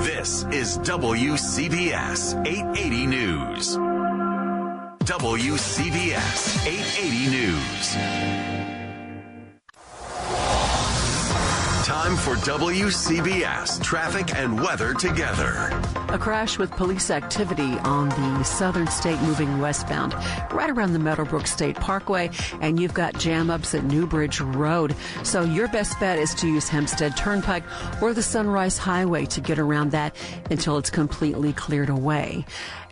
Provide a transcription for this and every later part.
This is WCBS 880 News. WCBS 880 News. Time for WCBS traffic and weather together. A crash with police activity on the Southern State moving westbound, right around the Meadowbrook State Parkway, and you've got jam-ups at Newbridge Road. So your best bet is to use Hempstead Turnpike or the Sunrise Highway to get around that until it's completely cleared away.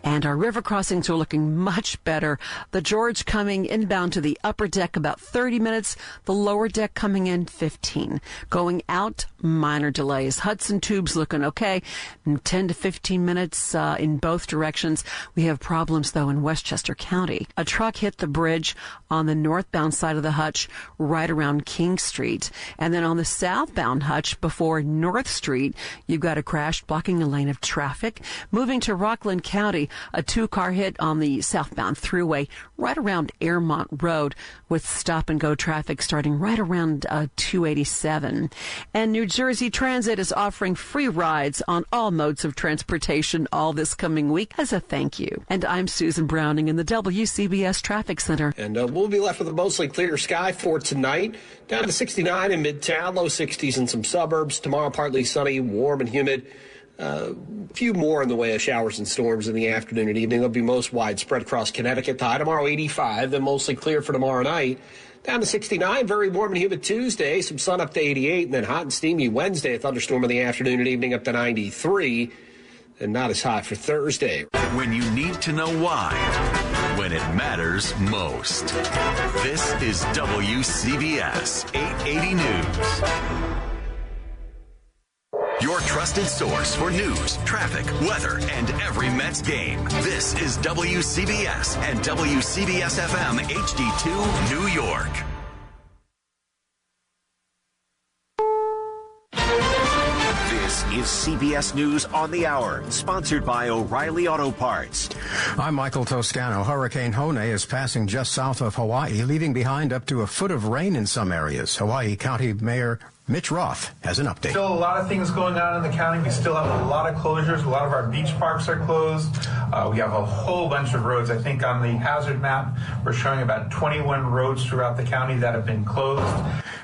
And our river crossings are looking much better. The George coming inbound to the upper deck about 30 minutes. The lower deck coming in 15. Going out, minor delays. Hudson Tubes looking okay. 10 to 15 minutes in both directions. We have problems, though, in Westchester County. A truck hit the bridge on the northbound side of the Hutch right around King Street. And then on the southbound Hutch before North Street, you've got a crash blocking a lane of traffic. Moving to Rockland County, a two-car hit on the southbound thruway right around Airmont Road with stop-and-go traffic starting right around 287. And New Jersey Transit is offering free rides on all modes of transportation all this coming week as a thank you. And I'm Susan Browning in the WCBS Traffic Center. And we'll be left with a mostly clear sky for tonight. Down to 69 in Midtown, low 60s in some suburbs. Tomorrow, partly sunny, warm and humid. A few more in the way of showers and storms in the afternoon and evening. They'll be most widespread across Connecticut. The high tomorrow, 85, then mostly clear for tomorrow night. Down to 69, very warm and humid Tuesday. Some sun up to 88, and then hot and steamy Wednesday. A thunderstorm in the afternoon and evening up to 93, and not as hot for Thursday. When you need to know why, when it matters most. This is WCBS 880 News. Your trusted source for news, traffic, weather, and every Mets game. This is WCBS and WCBS-FM HD2 New York. This is CBS News on the Hour, sponsored by O'Reilly Auto Parts. I'm Michael Toscano. Hurricane Hone is passing just south of Hawaii, leaving behind up to a foot of rain in some areas. Hawaii County Mayor Mitch Roth has an update. Still a lot of things going on in the county. We still have a lot of closures. A lot of our beach parks are closed. We have a whole bunch of roads. I think on the hazard map, we're showing about 21 roads throughout the county that have been closed.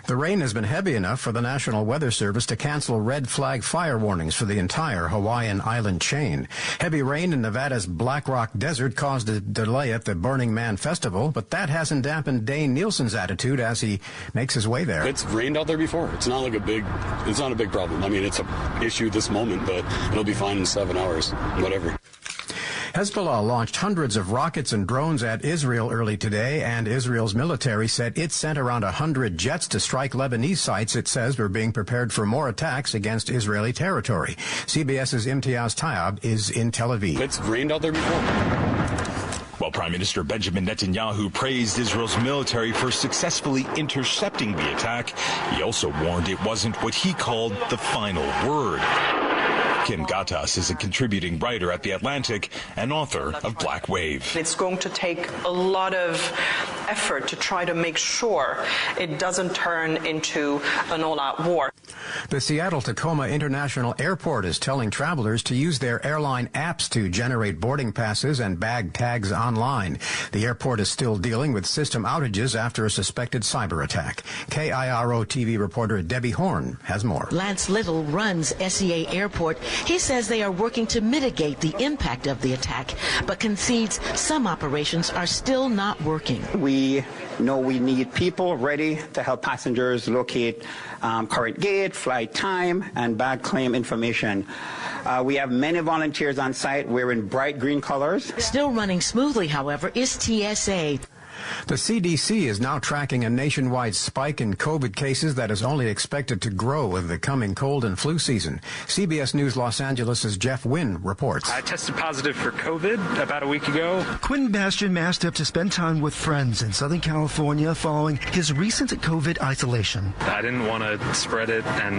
The rain has been heavy enough for the National Weather Service to cancel red flag fire warnings for the entire Hawaiian island chain. Heavy rain in Nevada's Black Rock Desert caused a delay at the Burning Man Festival, but that hasn't dampened Dane Nielsen's attitude as he makes his way there. It's rained out there before. It's not a big problem. I mean, it's an issue this moment, but it'll be fine in 7 hours, whatever. Hezbollah launched hundreds of rockets and drones at Israel early today, and Israel's military said it sent around 100 jets to strike Lebanese sites it says were being prepared for more attacks against Israeli territory. CBS's Imtiaz Tayyab is in Tel Aviv. It's rained out there before. While Prime Minister Benjamin Netanyahu praised Israel's military for successfully intercepting the attack, he also warned it wasn't what he called the final word. Kim Gattas is a contributing writer at The Atlantic and author of Black Wave. It's going to take a lot of effort to try to make sure it doesn't turn into an all-out war. The Seattle-Tacoma International Airport is telling travelers to use their airline apps to generate boarding passes and bag tags online. The airport is still dealing with system outages after a suspected cyber attack. KIRO TV reporter Debbie Horn has more. Lance Little runs SEA Airport. He says they are working to mitigate the impact of the attack, but concedes some operations are still not working. We know we need people ready to help passengers locate current gate, flight time, and bag claim information. We have many volunteers on site wearing bright green colors. Still running smoothly, however, is TSA. The CDC is now tracking a nationwide spike in COVID cases that is only expected to grow with the coming cold and flu season. CBS News Los Angeles' Jeff Wynn reports. I tested positive for COVID about a week ago. Quentin Bastian masked up to spend time with friends in Southern California following his recent COVID isolation. I didn't want to spread it, and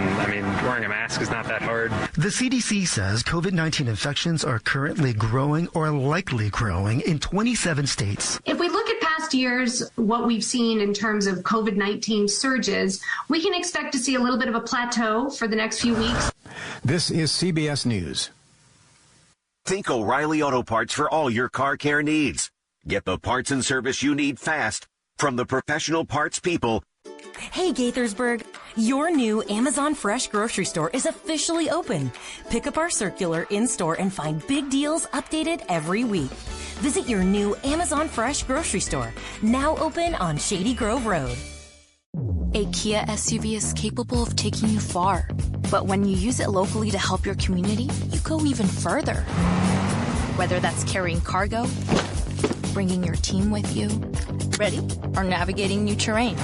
wearing a mask is not that hard. The CDC says COVID-19 infections are currently growing or likely growing in 27 states. If we look at past years, what we've seen in terms of COVID-19 surges, we can expect to see a little bit of a plateau for the next few weeks. This is CBS News. Think O'Reilly Auto Parts for all your car care needs. Get the parts and service you need fast from the professional parts people. Hey, Gaithersburg, your new Amazon Fresh grocery store is officially open. Pick up our circular in-store and find big deals updated every week. Visit your new Amazon Fresh grocery store, now open on Shady Grove Road. A Kia SUV is capable of taking you far, but when you use it locally to help your community, you go even further. Whether that's carrying cargo, bringing your team with you, ready, or navigating new terrain.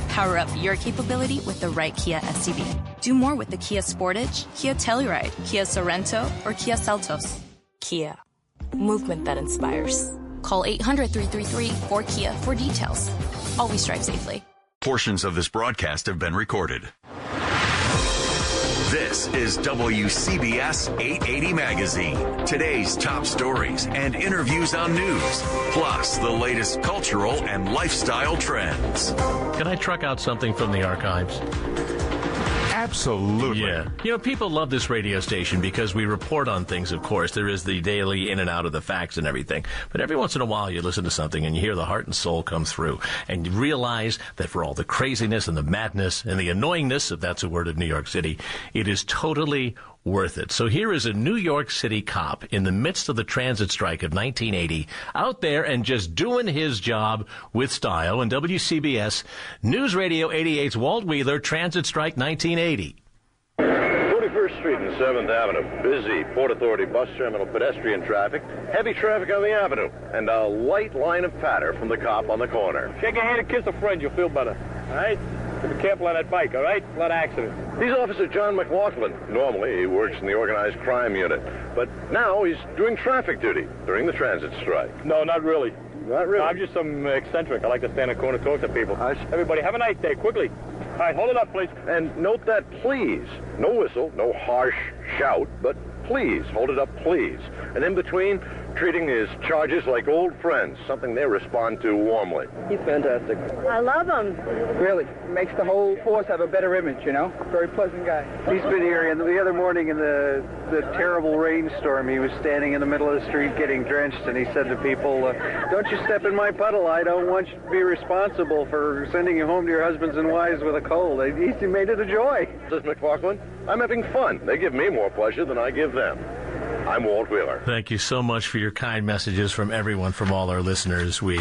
Power up your capability with the right Kia SUV. Do more with the Kia Sportage, Kia Telluride, Kia Sorento, or Kia Seltos. Kia. Movement that inspires. Call 800-333-4KIA for details. Always drive safely. Portions of this broadcast have been recorded. This is WCBS 880 Magazine. Today's top stories and interviews on news, plus the latest cultural and lifestyle trends. Can I truck out something from the archives? Absolutely. Yeah. You know, people love this radio station because we report on things, of course. There is the daily in and out of the facts and everything. But every once in a while you listen to something and you hear the heart and soul come through. And you realize that for all the craziness and the madness and the annoyingness, if that's a word of New York City, it is totally worth it. So here is a New York City cop in the midst of the transit strike of 1980, out there and just doing his job with style. And WCBS News Radio 88's Walt Wheeler, Transit Strike 1980. 41st Street and 7th Avenue. Busy Port Authority bus terminal pedestrian traffic. Heavy traffic on the avenue. And a light line of patter from the cop on the corner. Shake a hand and kiss a friend. You'll feel better. All right? Be careful on that bike, all right? A lot of accidents. He's Officer John McLaughlin. Normally, he works in the organized crime unit. But now he's doing traffic duty during the transit strike. No, not really. Not really? No, I'm just some eccentric. I like to stand in the corner and talk to people. Everybody, have a nice day, quickly. All right, hold it up, please. And note that, please. No whistle, no harsh shout, but please, hold it up, please. And in between, treating his charges like old friends, something they respond to warmly. He's fantastic. I love him. Really, makes the whole force have a better image, you know? Very pleasant guy. He's been here, and the other morning in the terrible rainstorm, he was standing in the middle of the street getting drenched, and he said to people, don't you step in my puddle. I don't want you to be responsible for sending you home to your husbands and wives with a cold. He made it a joy. Says McLaughlin, I'm having fun. They give me more pleasure than I give them. I'm Walt Wheeler. Thank you so much for your kind messages from everyone, from all our listeners. We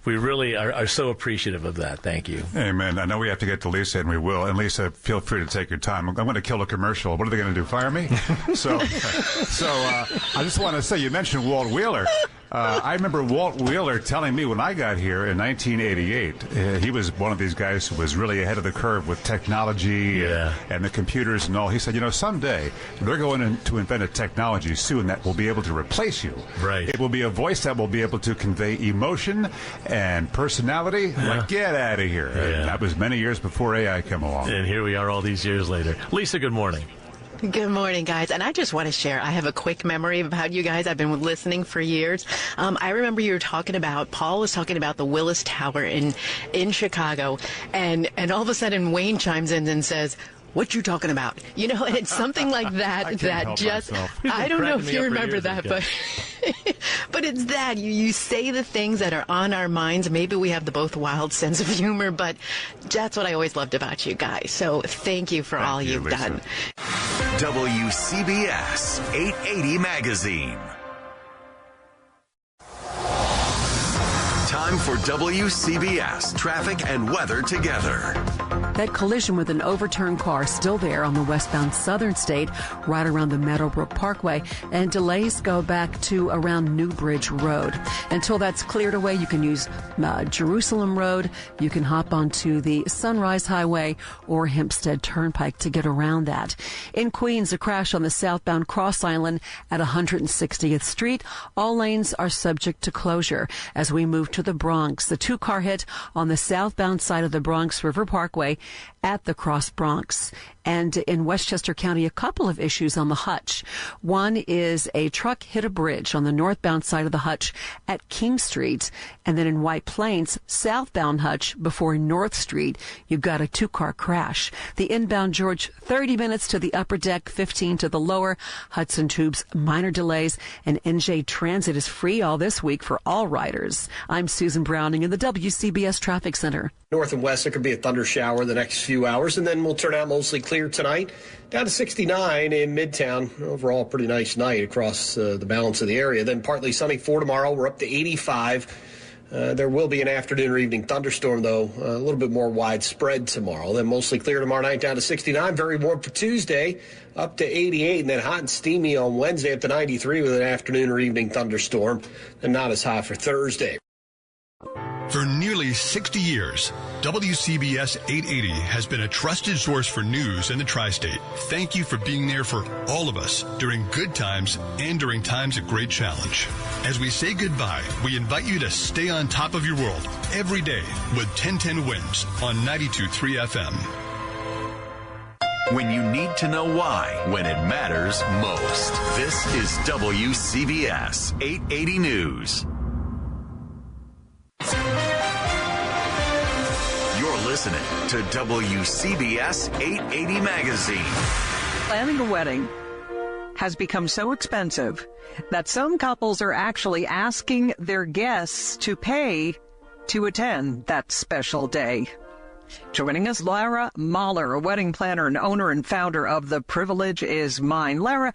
really are so appreciative of that. Thank you. Amen. I know we have to get to Lisa, and we will. And Lisa, feel free to take your time. I'm going to kill a commercial. What are they going to do, fire me? So I just want to say, you mentioned Walt Wheeler. I remember Walt Wheeler telling me when I got here in 1988, he was one of these guys who was really ahead of the curve with technology and the computers and all. He said, you know, someday they're going to invent a technology soon that will be able to replace you. Right. It will be a voice that will be able to convey emotion and personality. Like, get out of here. Yeah. That was many years before AI came along. And here we are all these years later. Lisa, good morning. Good morning, guys. And I just want to share, I have a quick memory about you guys. I've been listening for years. I remember you were talking about, Paul was talking about the Willis Tower in Chicago. And all of a sudden Wayne chimes in and says, what you talking about? You know, and it's something like that that just, I don't know if you remember that, but it's that. You say the things that are on our minds. Maybe we have the both wild sense of humor, but that's what I always loved about you guys. So thank you for all you've done. WCBS 880 Magazine. Time for WCBS traffic and weather together. That collision with an overturned car still there on the westbound Southern State, right around the Meadowbrook Parkway, and delays go back to around Newbridge Road. Until that's cleared away, you can use Jerusalem Road, you can hop onto the Sunrise Highway or Hempstead Turnpike to get around that. In Queens, a crash on the southbound Cross Island at 160th Street. All lanes are subject to closure. As we move to the Bronx, the two-car hit on the southbound side of the Bronx River Parkway at the Cross Bronx. And in Westchester County, a couple of issues on the Hutch. One is a truck hit a bridge on the northbound side of the Hutch at King Street. And then in White Plains, southbound Hutch before North Street, you've got a two-car crash. The inbound George, 30 minutes to the upper deck, 15 to the lower. Hudson Tubes, minor delays. And NJ Transit is free all this week for all riders. I'm Susan Browning in the WCBS Traffic Center. North and west, there could be a thunder shower the next few hours, and then we'll turn out mostly clear tonight. Down to 69 in Midtown. Overall, pretty nice night across the balance of the area. Then partly sunny for tomorrow. We're up to 85. There will be an afternoon or evening thunderstorm, though, a little bit more widespread tomorrow. Then mostly clear tomorrow night, down to 69. Very warm for Tuesday, up to 88. And then hot and steamy on Wednesday, up to 93 with an afternoon or evening thunderstorm. And not as hot for Thursday. For nearly 60 years, WCBS 880 has been a trusted source for news in the tri-state. Thank you for being there for all of us during good times and during times of great challenge. As we say goodbye, we invite you to stay on top of your world every day with 1010 Wins on 92.3 FM. When you need to know why, when it matters most. This is WCBS 880 News. You're listening to WCBS 880 Magazine. Planning a wedding has become so expensive that some couples are actually asking their guests to pay to attend that special day. Joining us, Lara Mahler, a wedding planner and owner and founder of The Privilege Is Mine. Lara,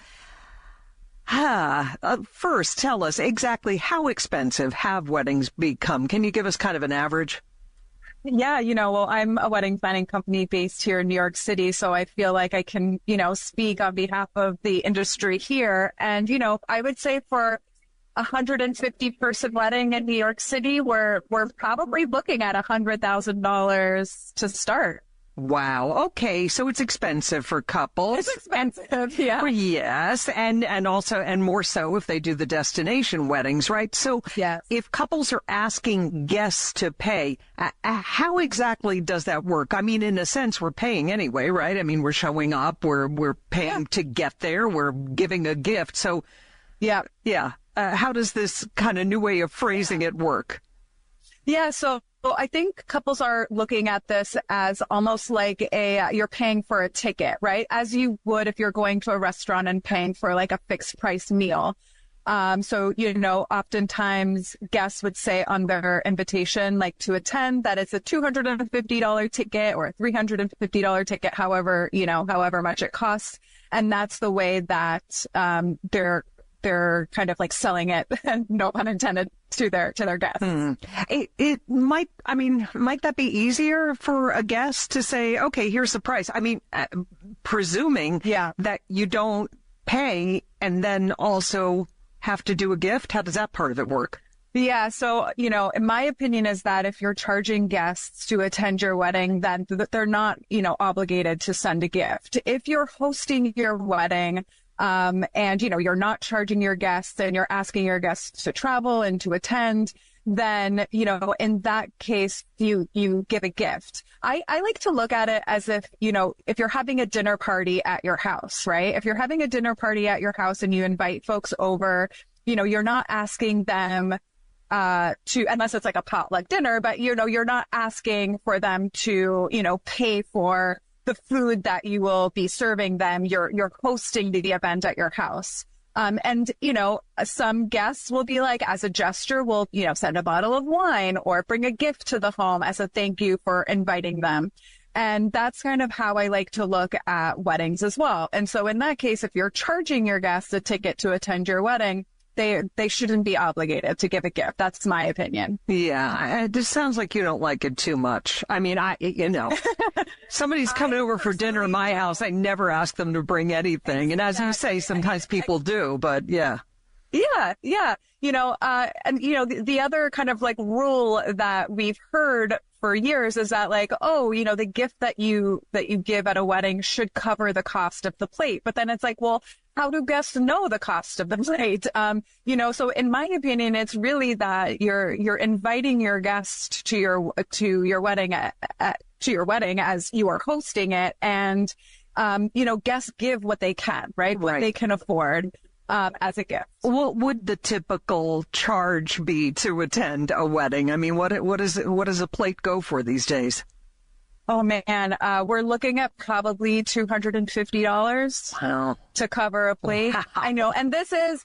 first, tell us exactly how expensive have weddings become? Can you give us kind of an average? Yeah, well, I'm a wedding planning company based here in New York City, so I feel like I can, speak on behalf of the industry here. And, I would say for a 150-person wedding in New York City, we're probably looking at $100,000 to start. Wow. Okay. So it's expensive for couples. It's expensive. Yeah. Yes. And more so if they do the destination weddings, right? So yes. If couples are asking guests to pay, how exactly does that work? I mean, in a sense, we're paying anyway, right? I mean, we're showing up, we're paying to get there, we're giving a gift. So yeah. How does this kind of new way of phrasing it work? Yeah. So I think couples are looking at this as almost like you're paying for a ticket, right? As you would if you're going to a restaurant and paying for like a fixed price meal. So, oftentimes guests would say on their invitation, like to attend, that it's a $250 ticket or a $350 ticket, however much it costs. And that's the way that, they're kind of like selling it, no pun intended, to their guests. It might that be easier for a guest to say, okay, here's the price? I mean, presuming that you don't pay and then also have to do a gift. How does that part of it work? Yeah. So, in my opinion is that if you're charging guests to attend your wedding, then they're not, obligated to send a gift. If you're hosting your wedding, and, you're not charging your guests and you're asking your guests to travel and to attend, then, in that case, you give a gift. I like to look at it as if you're having a dinner party at your house, right? If you're having a dinner party at your house and you invite folks over, you're not asking them to, unless it's like a potluck dinner, but, you're not asking for them to, pay for the food that you will be serving them. You're hosting the event at your house. And, some guests will be like, as a gesture, we'll, send a bottle of wine or bring a gift to the home as a thank you for inviting them. And that's kind of how I like to look at weddings as well. And so in that case, if you're charging your guests a ticket to attend your wedding, they shouldn't be obligated to give a gift. That's my opinion. Yeah. It just sounds like you don't like it too much. I mean, somebody's coming over for dinner in my house. I never ask them to bring anything. And as you say, sometimes people do, but yeah. Yeah. And the other kind of like rule that we've heard for years is that like, the gift that you give at a wedding should cover the cost of the plate. But then it's like, well, how do guests know the cost of the plate? So in my opinion, it's really that you're inviting your guests to your wedding to your wedding as you are hosting it. And, guests give what they can, right? What they can afford as a gift. What would the typical charge be to attend a wedding? I mean, what does a plate go for these days? Oh man, we're looking at probably $250 to cover a plate. I know, and this is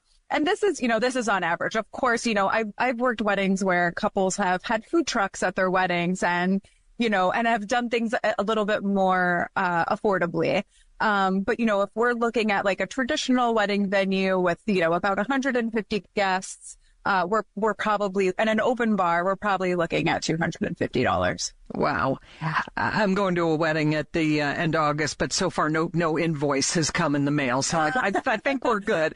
on average. Of course, I've worked weddings where couples have had food trucks at their weddings, and have done things a little bit more affordably. But if we're looking at like a traditional wedding venue with about 150 guests, we're probably, and an open bar, we're probably looking at $250. Wow. I'm going to a wedding at the end of August, but so far no invoice has come in the mail, so I think we're good.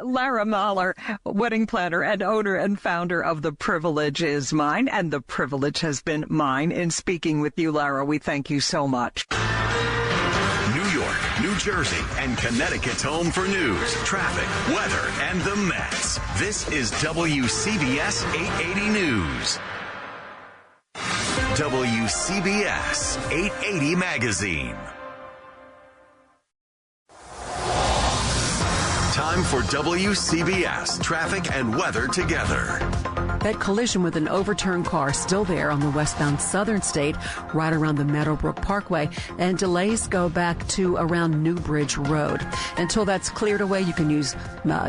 Lara Mahler, wedding planner and owner and founder of The Privilege Is Mine, and the privilege has been mine in speaking with you, Lara. We thank you so much. New York, New Jersey, and Connecticut's home for news, traffic, weather, and the Mets. This is WCBS 880 News. WCBS 880 Magazine. Time for WCBS traffic and weather together. That collision with an overturned car still there on the westbound Southern State, right around the Meadowbrook Parkway, and delays go back to around Newbridge Road. Until that's cleared away, you can use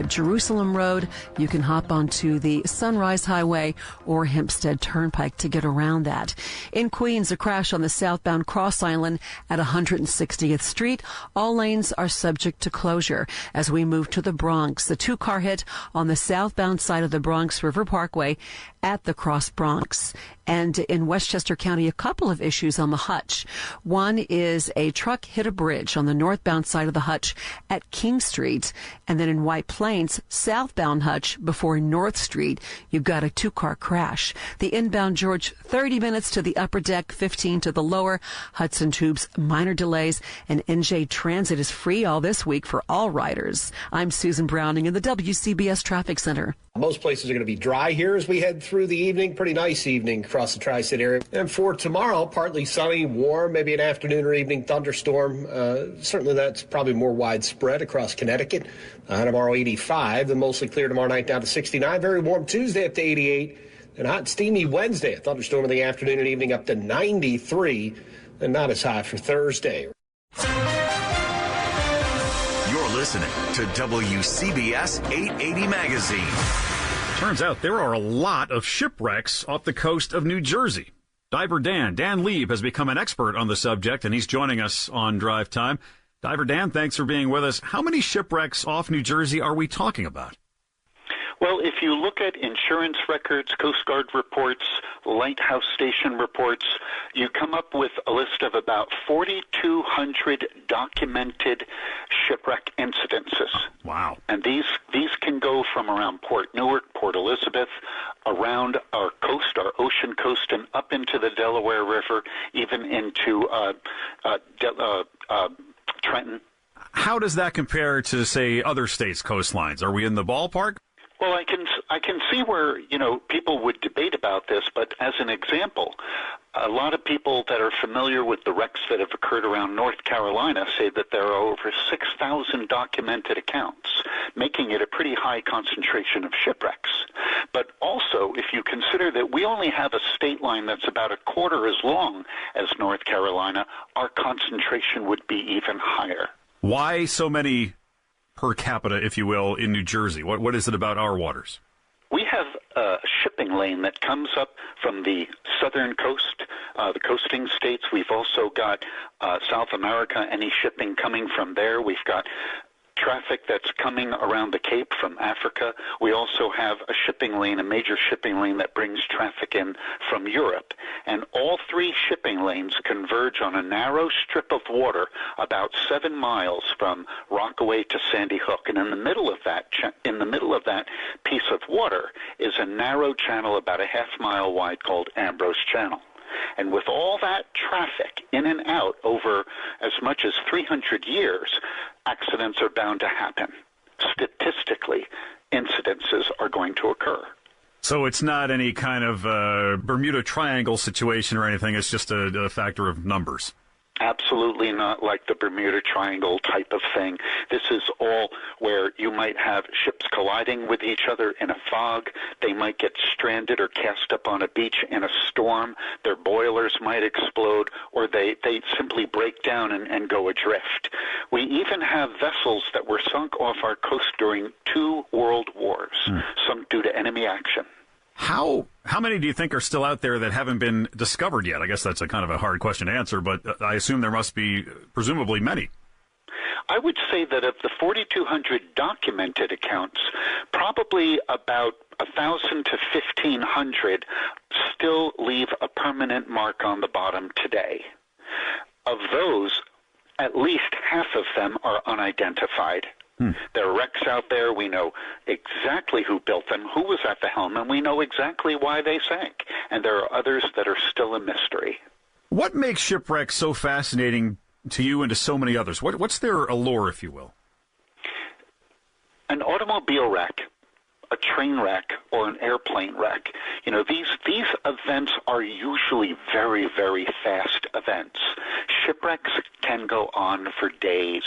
Jerusalem Road, you can hop onto the Sunrise Highway or Hempstead Turnpike to get around that. In Queens, a crash on the southbound Cross Island at 160th Street. All lanes are subject to closure. As we move to the Bronx, the two-car hit on the southbound side of the Bronx River Parkway at the Cross Bronx. And in Westchester County, a couple of issues on the Hutch. One is a truck hit a bridge on the northbound side of the Hutch at King Street. And then in White Plains, southbound Hutch before North Street, you've got a two-car crash. The inbound George, 30 minutes to the upper deck, 15 to the lower. Hudson Tubes, minor delays. And NJ Transit is free all this week for all riders. I'm Susan Browning in the WCBS Traffic Center. Most places are going to be dry here as we head through the evening. Pretty nice evening across the Tri-State area. And for tomorrow, partly sunny, warm, maybe an afternoon or evening thunderstorm. Certainly that's probably more widespread across Connecticut. Tomorrow 85, then mostly clear tomorrow night down to 69. Very warm Tuesday up to 88. And hot and steamy Wednesday. A thunderstorm in the afternoon and evening up to 93. And not as high for Thursday. You're listening to WCBS 880 Magazine. Turns out there are a lot of shipwrecks off the coast of New Jersey. Diver Dan Lieb has become an expert on the subject, and he's joining us on Drive Time. Diver Dan, thanks for being with us. How many shipwrecks off New Jersey are we talking about? Well, if you look at insurance records, Coast Guard reports, lighthouse station reports, you come up with a list of about 4,200 documented shipwreck incidences. Wow. And these can go from around Port Newark, Port Elizabeth, around our coast, our ocean coast, and up into the Delaware River, even into Trenton. How does that compare to, say, other states' coastlines? Are we in the ballpark? Well, I can see where, people would debate about this, but as an example, a lot of people that are familiar with the wrecks that have occurred around North Carolina say that there are over 6,000 documented accounts, making it a pretty high concentration of shipwrecks. But also, if you consider that we only have a state line that's about a quarter as long as North Carolina, our concentration would be even higher. Why so many per capita, if you will, in New Jersey? What is it about our waters? We have a shipping lane that comes up from the southern coast, the coasting states. We've also got South America, any shipping coming from there. We've got traffic that's coming around the Cape from Africa. We also have a shipping lane, a major shipping lane that brings traffic in from Europe. And all three shipping lanes converge on a narrow strip of water about 7 miles from Rockaway to Sandy Hook. And in the middle of that piece of water is a narrow channel about a half-mile wide called Ambrose Channel. And with all that traffic in and out over as much as 300 years, accidents are bound to happen. Statistically, incidences are going to occur. So it's not any kind of Bermuda Triangle situation or anything. It's just a factor of numbers. absolutely not like the Bermuda Triangle type of thing. This is all where you might have ships colliding with each other in a fog. They might get stranded or cast up on a beach in a storm. Their boilers might explode, or they simply break down and go adrift. We even have vessels that were sunk off our coast during 2 world wars, sunk due to enemy action. How many do you think are still out there that haven't been discovered yet? I guess that's a kind of a hard question to answer, but I assume there must be presumably many. I would say that of the 4,200 documented accounts, probably about 1,000 to 1,500 still leave a permanent mark on the bottom today. Of those, at least half of them are unidentified. There are wrecks out there. We know exactly who built them, who was at the helm, and we know exactly why they sank. And there are others that are still a mystery. What makes shipwrecks so fascinating to you and to so many others? What's their allure, if you will? An automobile wreck, a train wreck, or an airplane wreck. You know, these events are usually very, very fast events. Shipwrecks can go on for days.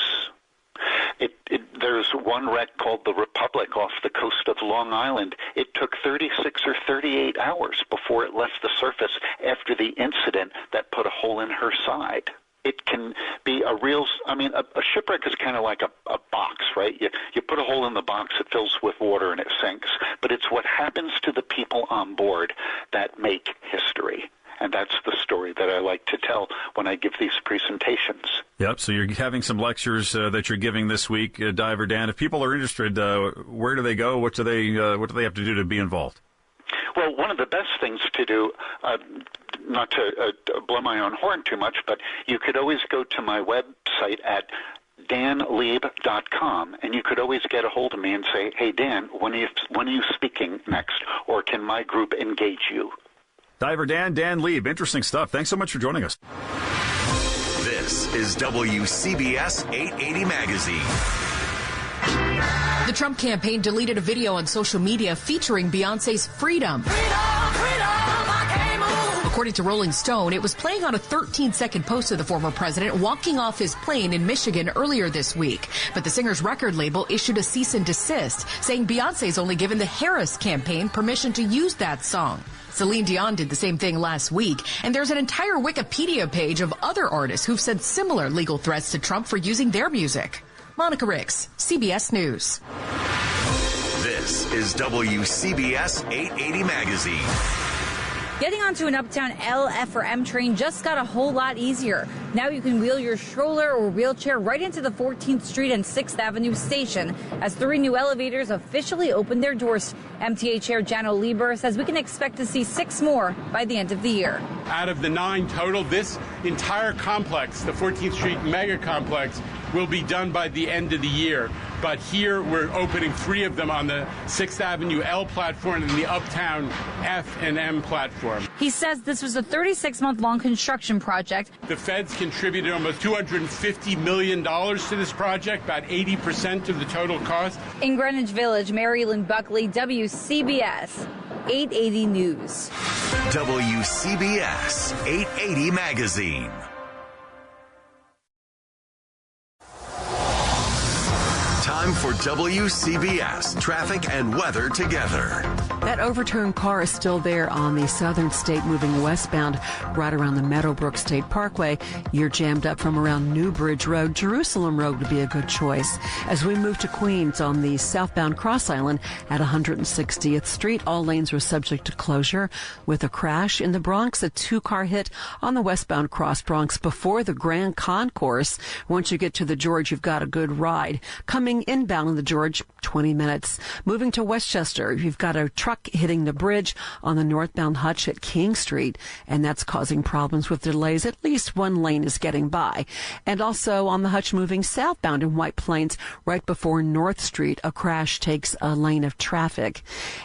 There's one wreck called the Republic off the coast of Long Island. It took 36 or 38 hours before it left the surface after the incident that put a hole in her side. It can be a shipwreck is kind of like a box, right? You put a hole in the box, it fills with water, and it sinks. But it's what happens to the people on board that make history. And that's the story that I like to tell when I give these presentations. Yep, so you're having some lectures that you're giving this week, Diver Dan. If people are interested, where do they go? What do they have to do to be involved? Well, one of the best things to do, not to blow my own horn too much, but you could always go to my website at danlieb.com, and you could always get a hold of me and say, hey, Dan, when are you speaking next, or can my group engage you? Diver Dan Lieb, interesting stuff. Thanks so much for joining us. This is WCBS 880 Magazine. The Trump campaign deleted a video on social media featuring Beyonce's Freedom. According to Rolling Stone, it was playing on a 13-second post of the former president walking off his plane in Michigan earlier this week. But the singer's record label issued a cease and desist, saying Beyonce's only given the Harris campaign permission to use that song. Celine Dion did the same thing last week, and there's an entire Wikipedia page of other artists who've sent similar legal threats to Trump for using their music. Monica Ricks, CBS News. This is WCBS 880 Magazine. Getting onto an uptown L, F, or M train just got a whole lot easier. Now you can wheel your stroller or wheelchair right into the 14th Street and 6th Avenue station as 3 new elevators officially open their doors. MTA Chair Jano Lieber says we can expect to see 6 more by the end of the year. Out of the 9 total, this entire complex, the 14th Street mega complex, will be done by the end of the year. But here we're opening 3 of them on the 6th Avenue L platform and the uptown F and M platform. He says this was a 36-month-long construction project. The feds contributed almost $250 million to this project, about 80% of the total cost. In Greenwich Village, Mary Lynn Buckley, WCBS 880 News. WCBS 880 Magazine. Time for WCBS traffic and weather together. That overturned car is still there on the Southern State moving westbound right around the Meadowbrook State Parkway. You're jammed up from around New Bridge Road. Jerusalem Road would be a good choice. As we move to Queens on the southbound Cross Island at 160th Street, all lanes were subject to closure with a crash. In the Bronx, a 2-car hit on the westbound Cross Bronx before the Grand Concourse. Once you get to the George, you've got a good ride. Coming inbound in the George, 20 minutes. Moving to Westchester, you've got a truck hitting the bridge on the northbound Hutch at King Street, and that's causing problems with delays. At least one lane is getting by. And also on the Hutch moving southbound in White Plains, right before North Street, a crash takes a lane of traffic.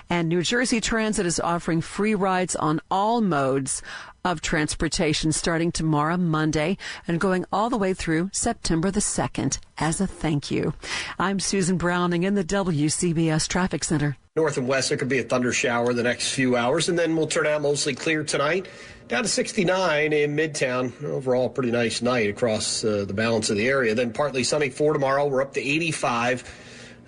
And New Jersey Transit is offering free rides on all modes of transportation starting tomorrow, Monday, and going all the way through September the 2nd as a thank you. I'm Susan Browning in the WCBS Traffic Center. North and west, there could be a thunder shower the next few hours, and then we'll turn out mostly clear tonight. Down to 69 in Midtown. Overall, pretty nice night across the balance of the area. Then partly sunny for tomorrow. We're up to 85.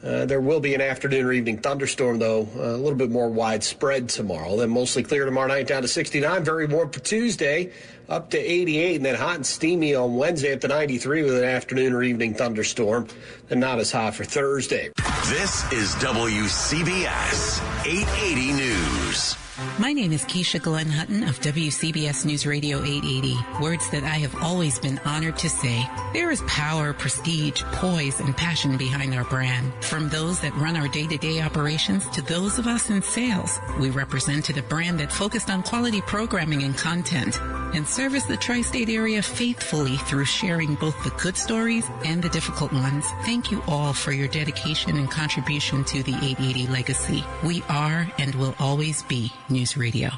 There will be an afternoon or evening thunderstorm, though, a little bit more widespread tomorrow. Then mostly clear tomorrow night, down to 69. Very warm for Tuesday, up to 88. And then hot and steamy on Wednesday, up to 93 with an afternoon or evening thunderstorm. And not as hot for Thursday. This is WCBS 880 News. My name is Keisha Glenn Hutton of WCBS News Radio 880. Words that I have always been honored to say. There is power, prestige, poise, and passion behind our brand. From those that run our day-to-day operations to those of us in sales, we represented a brand that focused on quality programming and content and serviced the tri-state area faithfully through sharing both the good stories and the difficult ones. Thank you all for your dedication and contribution to the 880 legacy. We are and will always be News Radio.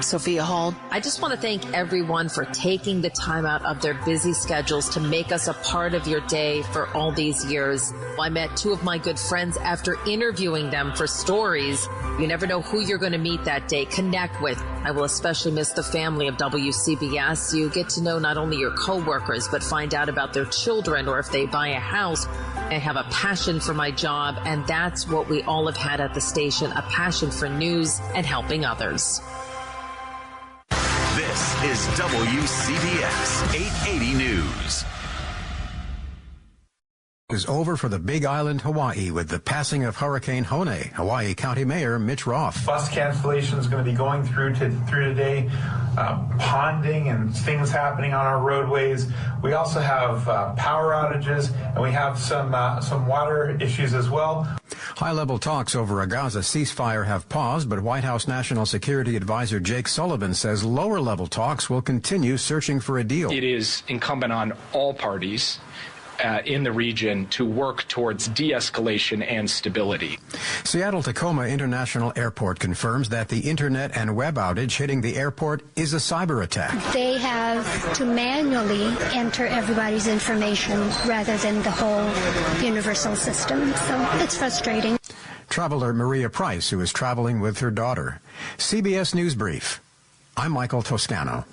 Sophia Hall. I just want to thank everyone for taking the time out of their busy schedules to make us a part of your day for all these years. I met two of my good friends after interviewing them for stories. You never know who you're going to meet that day, connect with. I will especially miss the family of WCBS. You get to know not only your coworkers, but find out about their children or if they buy a house. I have a passion for my job, and that's what we all have had at the station, a passion for news and helping others. This is WCBS 880 News. Is over for the Big Island, Hawaii, with the passing of Hurricane Hone. Hawaii County Mayor Mitch Roth. Bus cancellation is going to be going through today. Ponding and things happening on our roadways. We also have power outages, and we have some water issues as well. High-level talks over a Gaza ceasefire have paused, but White House National Security Advisor Jake Sullivan says lower-level talks will continue searching for a deal. It is incumbent on all parties in the region to work towards de-escalation and stability. Seattle-Tacoma International Airport confirms that the internet and web outage hitting the airport is a cyber attack. They have to manually enter everybody's information rather than the whole universal system. So it's frustrating. Traveler Maria Price, who is traveling with her daughter. CBS News Brief. I'm Michael Toscano.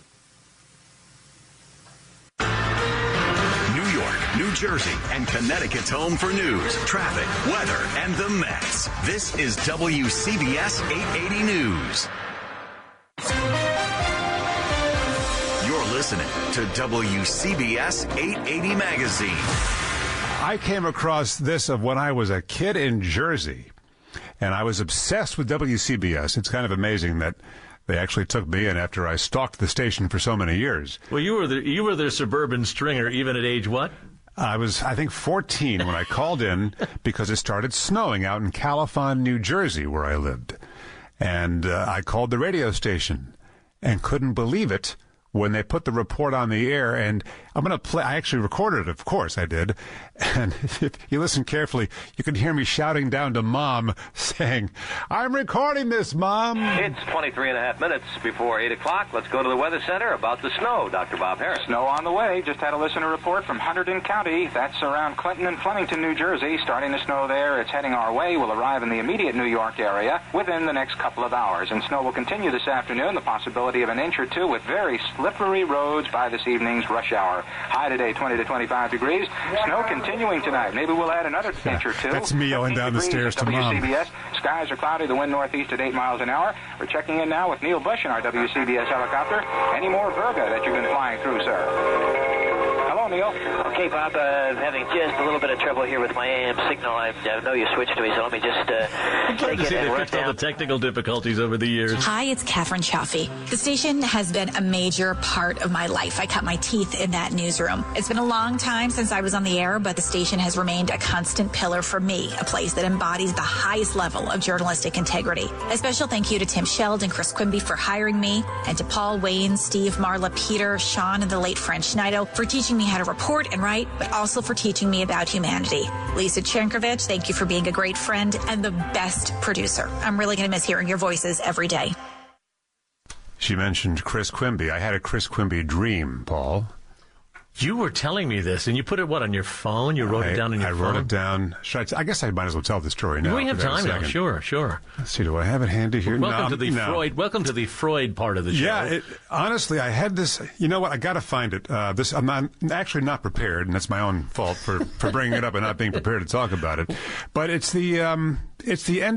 New Jersey and Connecticut's home for news, traffic, weather, and the Mets. This is WCBS 880 News. You're listening to WCBS 880 Magazine. I came across this when I was a kid in Jersey, and I was obsessed with WCBS. It's kind of amazing that they actually took me in after I stalked the station for so many years. Well, you were their suburban stringer even at age what? I was, I think, 14 when I called in because it started snowing out in Califon, New Jersey, where I lived. And I called the radio station and couldn't believe it when they put the report on the air. And I'm going to play, I actually recorded it, of course I did. And if you listen carefully, you can hear me shouting down to Mom saying, "I'm recording this, Mom." It's 23 and a half minutes before 8 o'clock. Let's go to the Weather Center about the snow. Dr. Bob Harris. Snow on the way. Just had a listener report from Hunterdon County. That's around Clinton and Flemington, New Jersey. Starting to snow there. It's heading our way. Will arrive in the immediate New York area within the next couple of hours. And snow will continue this afternoon. The possibility of an inch or two with very slippery roads by this evening's rush hour. High today, 20 to 25 degrees. Snow continuing tonight. Maybe we'll add another inch or two. That's me yelling down the stairs to Mom. WCBS. Skies are cloudy. The wind northeast at 8 miles an hour. We're checking in now with Neil Bush in our WCBS helicopter. Any more Virga that you've been flying through, sir? Hello, Neil. Okay, Bob, I'm having just a little bit of trouble here with my AM signal. I know you switched to me, so let me just take it and run down. All the technical difficulties over the years. Hi, it's Catherine Chaffee. The station has been a major part of my life. I cut my teeth in that newsroom. It's been a long time since I was on the air, but the station has remained a constant pillar for me, a place that embodies the highest level of journalistic integrity. A special thank you to Tim Sheld and Chris Quimby for hiring me, and to Paul, Wayne, Steve, Marla, Peter, Sean, and the late French Schneido for teaching me how to report and write, but also for teaching me about humanity. Lisa Chenkovich, thank you for being a great friend and the best producer. I'm really going to miss hearing your voices every day. She mentioned Chris Quimby. I had a Chris Quimby dream, Paul. You were telling me this, and you put it, on your phone? You wrote it down on your phone? I wrote it down. I guess I might as well tell the story now. We have time now. Sure. Let's see, do I have it handy here? Welcome to the Freud part of the show. Yeah, honestly, I had this. You know what? I got to find it. I'm actually not prepared, and that's my own fault for bringing it up and not being prepared to talk about it. But it's the end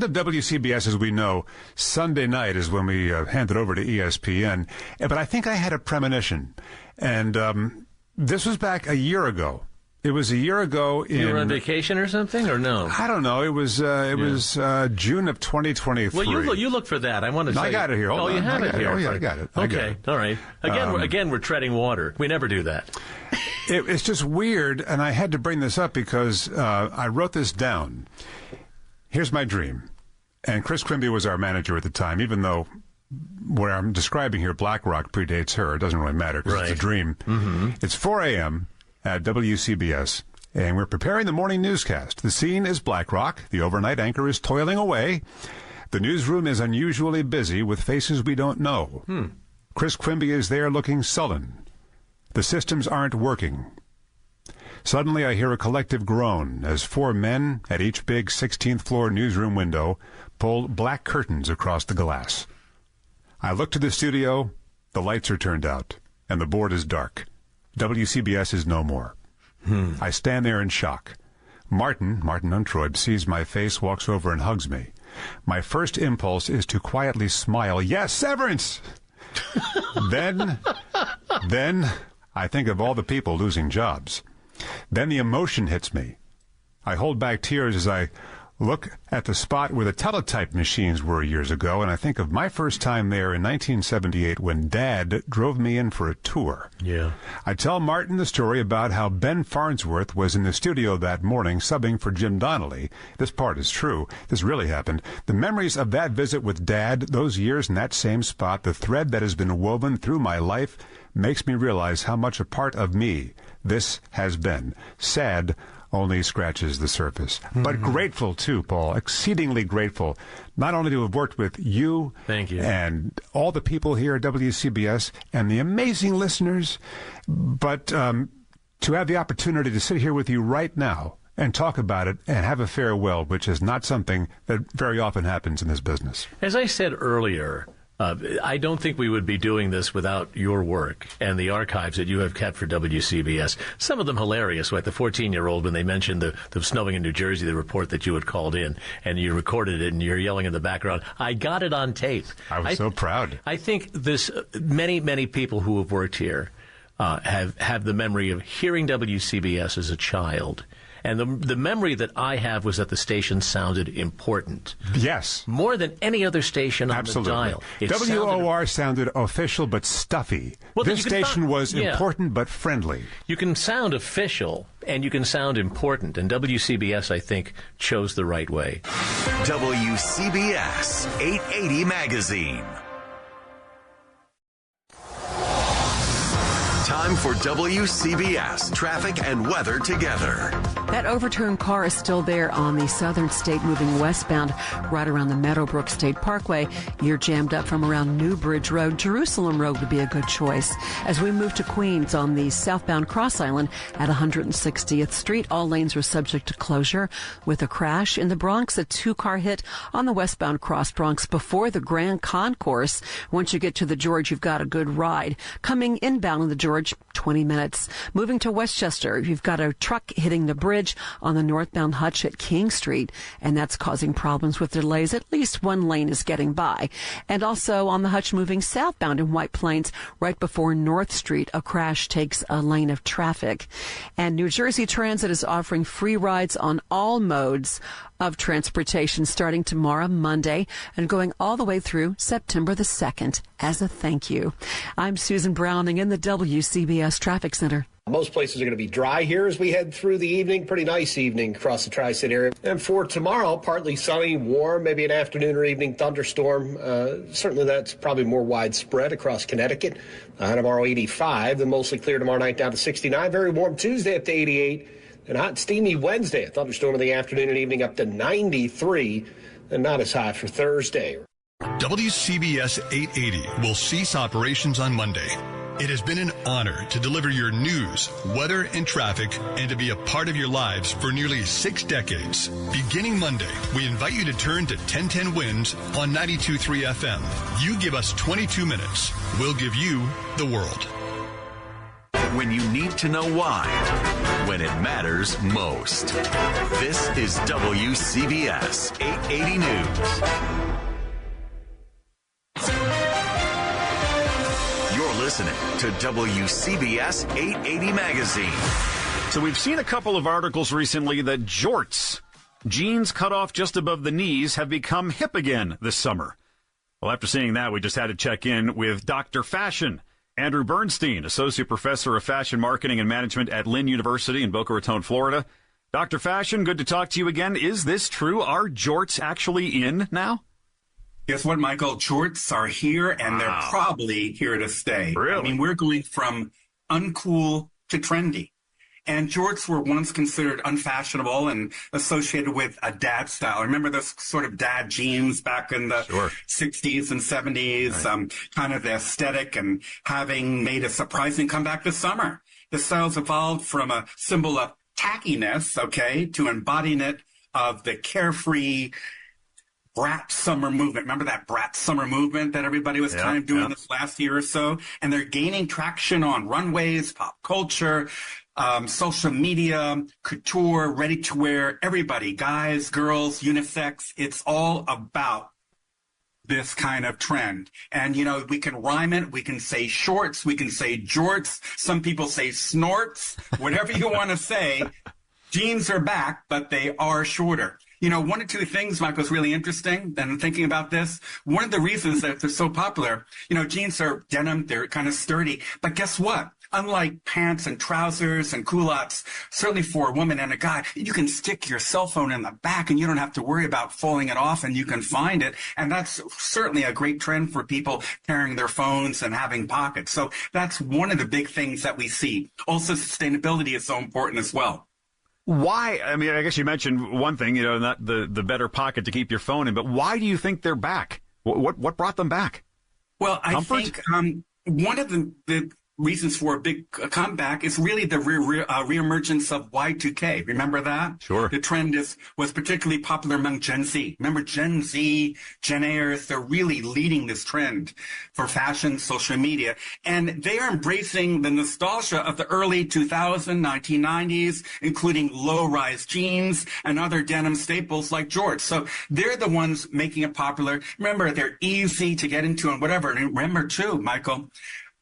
of WCBS, as we know. Sunday night is when we hand it over to ESPN. But I think I had a premonition, and this was back a year ago. It was a year ago. You were on vacation or something, or no? I don't know. It was June of 2023. Well, you look for that. I want to say. I got it here. Hold on. You have it here. Oh, yeah, I got it. Okay. All right. Again, we're treading water. We never do that. It's just weird, and I had to bring this up because I wrote this down. Here's my dream. And Chris Quimby was our manager at the time, even though what I'm describing here, BlackRock, predates her. It doesn't really matter because it's a dream. Mm-hmm. It's 4 a.m. at WCBS, and we're preparing the morning newscast. The scene is BlackRock. The overnight anchor is toiling away. The newsroom is unusually busy with faces we don't know. Chris Quimby is there looking sullen. The systems aren't working. Suddenly, I hear a collective groan as 4 men at each big 16th floor newsroom window pull black curtains across the glass. I look to the studio, the lights are turned out, and the board is dark. WCBS is no more. I stand there in shock. Martin Untroyd, sees my face, walks over and hugs me. My first impulse is to quietly smile. Yes, severance! Then I think of all the people losing jobs. Then the emotion hits me. I hold back tears as I look at the spot where the teletype machines were years ago, and I think of my first time there in 1978 when Dad drove me in for a tour. Yeah. I tell Martin the story about how Ben Farnsworth was in the studio that morning subbing for Jim Donnelly. This part is true. This really happened. The memories of that visit with Dad, those years in that same spot, the thread that has been woven through my life, makes me realize how much a part of me this has been. Sad only scratches the surface. But grateful, too, Paul. Exceedingly grateful. Not only to have worked with you. Thank you. And all the people here at WCBS and the amazing listeners, but to have the opportunity to sit here with you right now and talk about it and have a farewell, which is not something that very often happens in this business. As I said earlier, I don't think we would be doing this without your work and the archives that you have kept for WCBS. Some of them hilarious, like the 14-year-old when they mentioned the snowing in New Jersey, the report that you had called in, and you recorded it, and you're yelling in the background, I got it on tape. I was so proud. I think this many people who have worked here have the memory of hearing WCBS as a child. And the memory that I have was that the station sounded important. Yes. More than any other station on the dial. WOR sounded official but stuffy. Well, this station was important but friendly. You can sound official and you can sound important. And WCBS, I think, chose the right way. WCBS 880 Magazine. Time for WCBS traffic and weather together. That overturned car is still there on the Southern State moving westbound right around the Meadowbrook State Parkway. You're jammed up from around New Bridge Road. Jerusalem Road would be a good choice. As we move to Queens on the southbound Cross Island at 160th Street, all lanes were subject to closure with a crash. In the Bronx, a 2-car hit on the westbound Cross Bronx before the Grand Concourse. Once you get to the George, you've got a good ride. Coming inbound on the George, 20 minutes. Moving to Westchester, you've got a truck hitting the bridge on the northbound Hutch at King Street, and that's causing problems with delays. At least one lane is getting by. And also on the Hutch moving southbound in White Plains, right before North Street, a crash takes a lane of traffic. And New Jersey Transit is offering free rides on all modes of transportation starting tomorrow, Monday, and going all the way through September the 2nd as a thank you. I'm Susan Browning in the WCBS Traffic Center. Most places are going to be dry here as we head through the evening. Pretty nice evening across the Tri-State area. And for tomorrow, partly sunny, warm, maybe an afternoon or evening thunderstorm. Certainly that's probably more widespread across Connecticut. High tomorrow 85, then mostly clear tomorrow night down to 69. Very warm Tuesday up to 88. And hot and steamy Wednesday, a thunderstorm in the afternoon and evening up to 93, and not as high for Thursday. WCBS 880 will cease operations on Monday. It has been an honor to deliver your news, weather, and traffic, and to be a part of your lives for nearly 6 decades. Beginning Monday, we invite you to turn to 1010 Winds on 92.3 FM. You give us 22 minutes. We'll give you the world. When you need to know why, when it matters most. This is WCBS 880 News. You're listening to WCBS 880 Magazine. So we've seen a couple of articles recently that jorts, jeans cut off just above the knees, have become hip again this summer. Well, after seeing that, we just had to check in with Dr. Fashion, Andrew Bernstein, Associate Professor of Fashion Marketing and Management at Lynn University in Boca Raton, Florida. Dr. Fashion, good to talk to you again. Is this true? Are jorts actually in now? Guess what, Michael? Jorts are here, and they're probably here to stay. Really? I mean, we're going from uncool to trendy. And jorts were once considered unfashionable and associated with a dad style. Remember those sort of dad jeans back in the 60s and 70s, right. Kind of the aesthetic, and having made a surprising comeback this summer. The styles evolved from a symbol of tackiness, okay, to embodiment of the carefree brat summer movement. Remember that brat summer movement that everybody was kind of doing this last year or so? And they're gaining traction on runways, pop culture, social media, couture, ready-to-wear, everybody, guys, girls, unisex. It's all about this kind of trend. And, you know, we can rhyme it. We can say shorts. We can say jorts. Some people say snorts. Whatever you want to say, jeans are back, but they are shorter. You know, one or two things, Michael, was really interesting. And thinking about this, one of the reasons that they're so popular, you know, jeans are denim, they're kind of sturdy. But guess what? Unlike pants and trousers and culottes, certainly for a woman and a guy, you can stick your cell phone in the back and you don't have to worry about falling it off, and you can find it. And that's certainly a great trend for people carrying their phones and having pockets. So that's one of the big things that we see. Also, sustainability is so important as well. Why? I mean, I guess you mentioned one thing, you know, not the better pocket to keep your phone in, but why do you think they're back? What brought them back? Well, Comfort? I think one of the reasons for a big comeback is really the reemergence of Y2K. Remember that? Sure. The trend was particularly popular among Gen Z. Remember Gen Z, Gen Airs, they're really leading this trend for fashion, social media. And they are embracing the nostalgia of the early 1990s, including low-rise jeans and other denim staples like jorts. So they're the ones making it popular. Remember, they're easy to get into and whatever. And remember, too, Michael,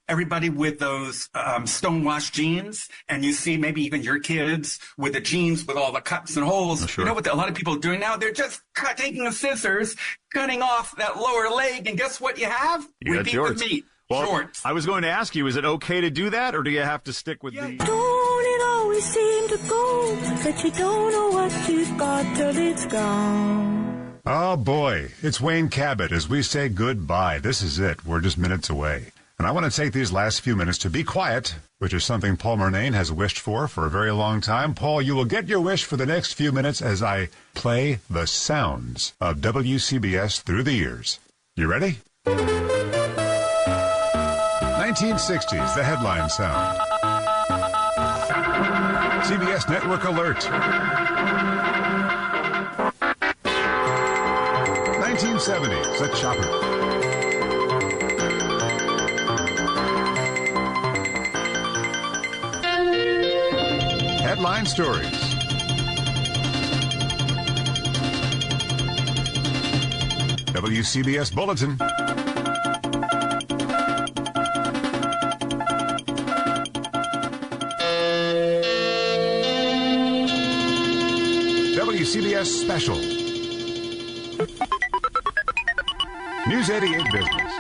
everybody with those stonewashed jeans, and you see maybe even your kids with the jeans with all the cuts and holes. Sure. You know what a lot of people are doing now? They're just taking the scissors, cutting off that lower leg, and guess what you have? You Repeat got with me. Well, shorts. I was going to ask you, is it okay to do that, or do you have to stick with the... Don't it always seem to go that you don't know what you've got till it's gone? Oh, boy. It's Wayne Cabot as we say goodbye. This is it. We're just minutes away. And I want to take these last few minutes to be quiet, which is something Paul Murnane has wished for a very long time. Paul, you will get your wish for the next few minutes as I play the sounds of WCBS through the years. You ready? 1960s, the headline sound. CBS Network Alert. 1970s, the chopper. Headline stories. WCBS Bulletin. WCBS Special. News 88 Business.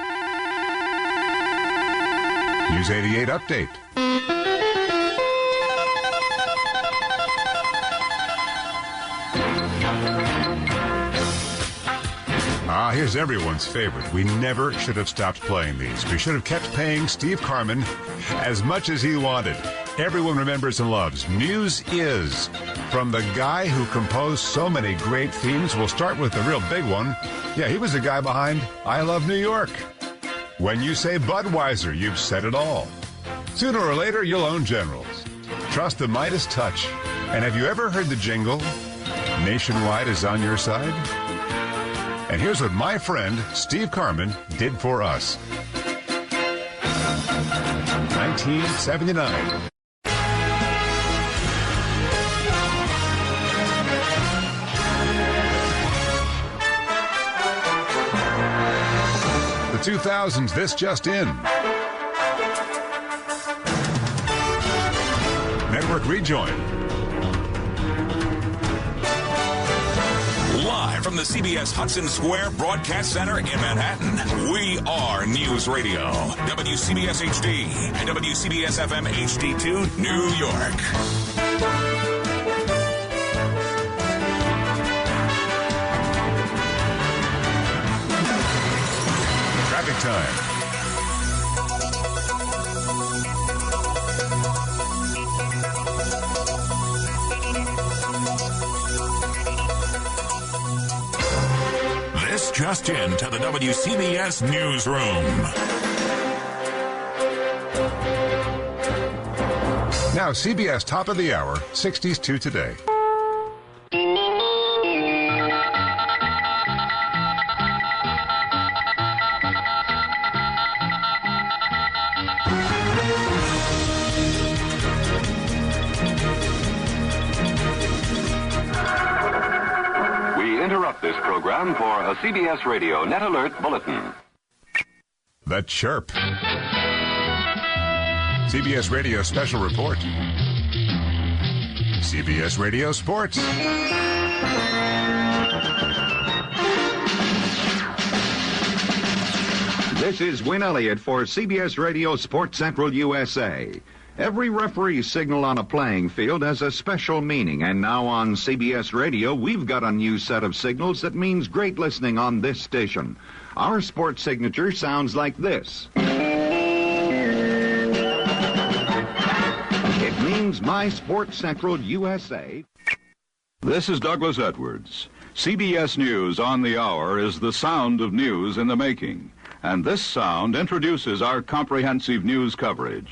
News 88 Update. Here's everyone's favorite. We never should have stopped playing these. We should have kept paying Steve Carman as much as he wanted. Everyone remembers and loves News Is. From the guy who composed so many great themes, we'll start with the real big one. Yeah, he was the guy behind I Love New York. When you say Budweiser, you've said it all. Sooner or later, you'll own Generals. Trust the Midas touch. And have you ever heard the jingle, Nationwide is on your side? And here's what my friend Steve Carman did for us. 1979. The 2000s, this just in. Network rejoin. Live from the CBS Hudson Square Broadcast Center in Manhattan, we are News Radio, WCBS HD and WCBS-FM HD2, New York. Traffic time. This just into the WCBS newsroom. Now, CBS Top of the Hour, 60s to today. This program for a CBS Radio Net Alert Bulletin. The Chirp. CBS Radio Special Report. CBS Radio Sports. This is Win Elliott for CBS Radio Sports Central USA. Every referee signal on a playing field has a special meaning, and now on CBS Radio, we've got a new set of signals that means great listening on this station. Our sports signature sounds like this. It means My Sports Central USA. This is Douglas Edwards. CBS News on the Hour is the sound of news in the making, and this sound introduces our comprehensive news coverage.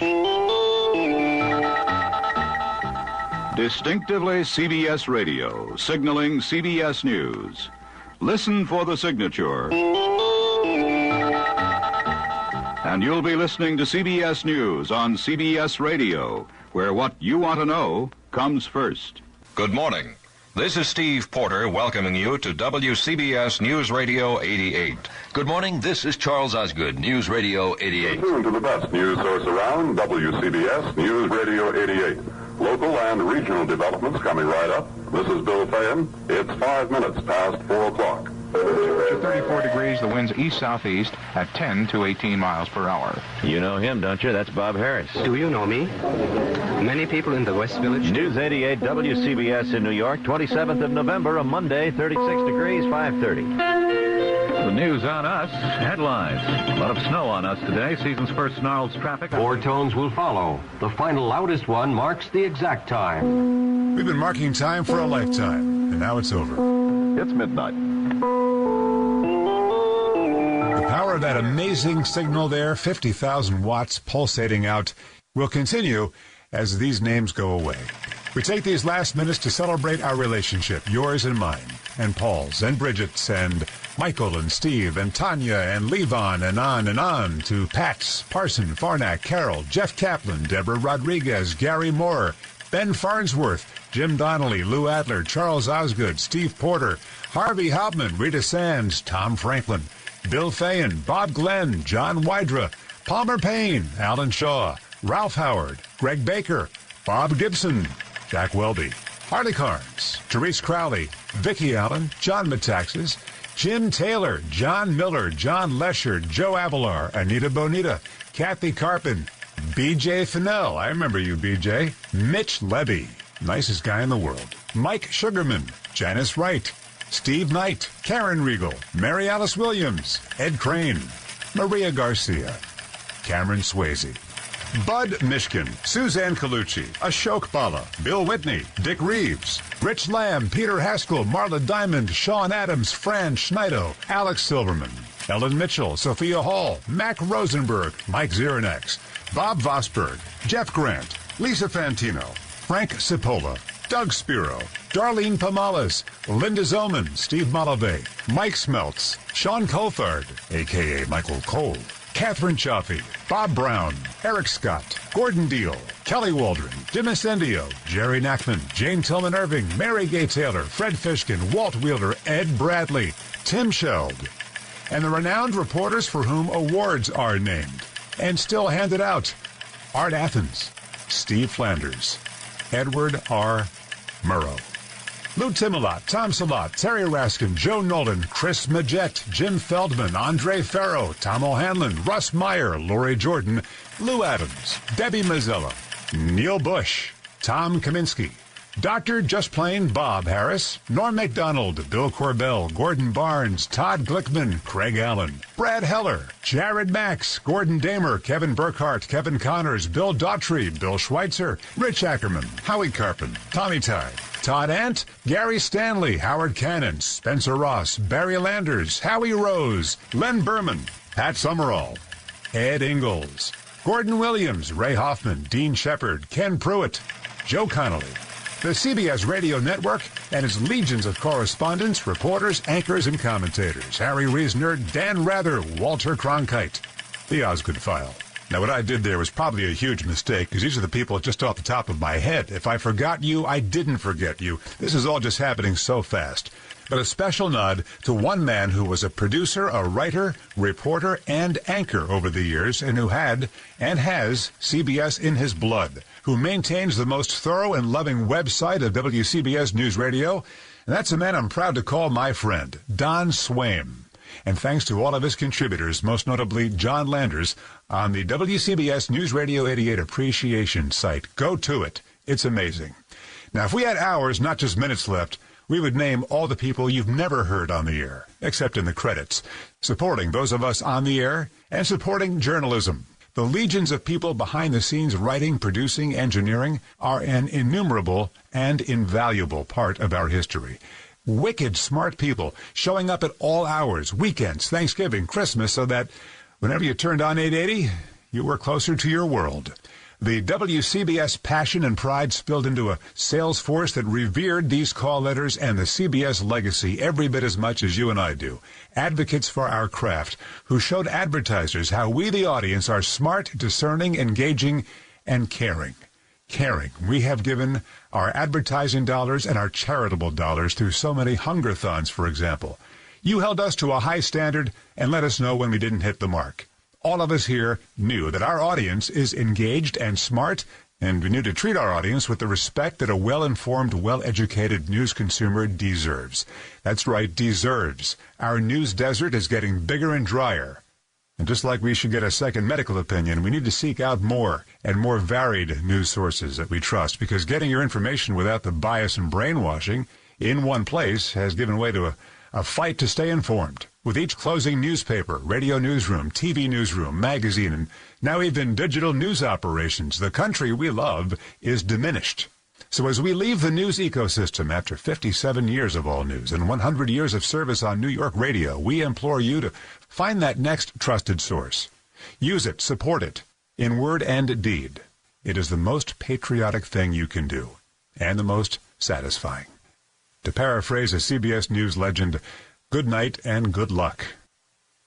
Distinctively CBS Radio, signaling CBS News. Listen for the signature. And you'll be listening to CBS News on CBS Radio, where what you want to know comes first. Good morning. This is Steve Porter welcoming you to WCBS News Radio 88. Good morning. This is Charles Osgood, News Radio 88. Tune to the best news source around, WCBS News Radio 88. Local and regional developments coming right up. This is Bill Fayen. It's 5 minutes past 4 o'clock. Temperature 34 degrees, the winds east-southeast at 10 to 18 miles per hour. You know him, don't you? That's Bob Harris. Do you know me? Many people in the West Village. News 88 WCBS in New York, 27th of November, a Monday, 36 degrees, 5:30. The news on us, headlines. A lot of snow on us today. Season's first snarls traffic. 4 tones will follow. The final loudest one marks the exact time. We've been marking time for a lifetime, and now it's over. It's midnight. The power of that amazing signal there, 50,000 watts pulsating out, will continue as these names go away. We take these last minutes to celebrate our relationship, yours and mine, and Paul's, and Bridget's, and Michael, and Steve, and Tanya, and Levon, and on, to Pat's, Parson, Farnack, Carol, Jeff Kaplan, Deborah Rodriguez, Gary Moore, Ben Farnsworth, Jim Donnelly, Lou Adler, Charles Osgood, Steve Porter, Harvey Hauptman, Rita Sands, Tom Franklin, Bill Fayen, Bob Glenn, John Wydra, Palmer Payne, Alan Shaw, Ralph Howard, Greg Baker, Bob Gibson, Jack Welby, Harley Carnes, Therese Crowley, Vicki Allen, John Metaxas, Jim Taylor, John Miller, John Lesher, Joe Avalar, Anita Bonita, Kathy Carpin, B.J. Fennell, I remember you, B.J., Mitch Levy, nicest guy in the world, Mike Sugarman, Janice Wright, Steve Knight, Karen Riegel, Mary Alice Williams, Ed Crane, Maria Garcia, Cameron Swayze, Bud Mishkin, Suzanne Colucci, Ashok Bala, Bill Whitney, Dick Reeves, Rich Lamb, Peter Haskell, Marla Diamond, Sean Adams, Fran Schneido, Alex Silverman, Ellen Mitchell, Sophia Hall, Mac Rosenberg, Mike Ziranex, Bob Vosberg, Jeff Grant, Lisa Fantino, Frank Cipolla, Doug Spiro, Darlene Pomales, Linda Zoman, Steve Malave, Mike Smeltz, Sean Colthard, a.k.a. Michael Cole, Catherine Chaffee, Bob Brown, Eric Scott, Gordon Deal, Kelly Waldron, Jim Incendio, Jerry Knackman, Jane Tillman Irving, Mary Gay Taylor, Fred Fishkin, Walt Wheeler, Ed Bradley, Tim Sheld, and the renowned reporters for whom awards are named and still handed out: Art Athens, Steve Flanders, Edward R. Murrow, Lou Timolot, Tom Salat, Terry Raskin, Joe Nolan, Chris Majette, Jim Feldman, Andre Farrow, Tom O'Hanlon, Russ Meyer, Lori Jordan, Lou Adams, Debbie Mazzella, Neil Bush, Tom Kaminsky, Dr. Just Plain Bob Harris, Norm MacDonald, Bill Corbell, Gordon Barnes, Todd Glickman, Craig Allen, Brad Heller, Jared Max, Gordon Damer, Kevin Burkhart, Kevin Connors, Bill Daughtry, Bill Schweitzer, Rich Ackerman, Howie Carpin, Tommy Tide, Todd Ant, Gary Stanley, Howard Cannon, Spencer Ross, Barry Landers, Howie Rose, Len Berman, Pat Summerall, Ed Ingalls, Gordon Williams, Ray Hoffman, Dean Shepard, Ken Pruitt, Joe Connolly, the CBS Radio Network and its legions of correspondents, reporters, anchors, and commentators: Harry Reisner, Dan Rather, Walter Cronkite, the Osgood File. Now, what I did there was probably a huge mistake, because these are the people just off the top of my head. If I forgot you, I didn't forget you. This is all just happening so fast. But a special nod to one man who was a producer, a writer, reporter, and anchor over the years, and who had and has CBS in his blood, who maintains the most thorough and loving website of WCBS News Radio. And that's a man I'm proud to call my friend, Don Swaim. And thanks to all of his contributors, most notably John Landers, on the WCBS News Radio 88 Appreciation site. Go to it. It's amazing. Now, if we had hours, not just minutes left, we would name all the people you've never heard on the air, except in the credits, supporting those of us on the air and supporting journalism. The legions of people behind the scenes writing, producing, engineering are an innumerable and invaluable part of our history. Wicked smart people showing up at all hours, weekends, Thanksgiving, Christmas, so that whenever you turned on 880, you were closer to your world. The WCBS passion and pride spilled into a sales force that revered these call letters and the CBS legacy every bit as much as you and I do. Advocates for our craft who showed advertisers how we, the audience, are smart, discerning, engaging, and caring. Caring. We have given our advertising dollars and our charitable dollars through so many hungerthons, for example. You held us to a high standard and let us know when we didn't hit the mark. All of us here knew that our audience is engaged and smart, and we knew to treat our audience with the respect that a well-informed, well-educated news consumer deserves. That's right, deserves. Our news desert is getting bigger and drier. And just like we should get a second medical opinion, we need to seek out more and more varied news sources that we trust, because getting your information without the bias and brainwashing in one place has given way to a fight to stay informed. With each closing newspaper, radio newsroom, TV newsroom, magazine, and now even digital news operations, the country we love is diminished. So as we leave the news ecosystem after 57 years of all news and 100 years of service on New York radio, we implore you to find that next trusted source. Use it, support it, in word and deed. It is the most patriotic thing you can do, and the most satisfying. To paraphrase a CBS News legend, good night and good luck.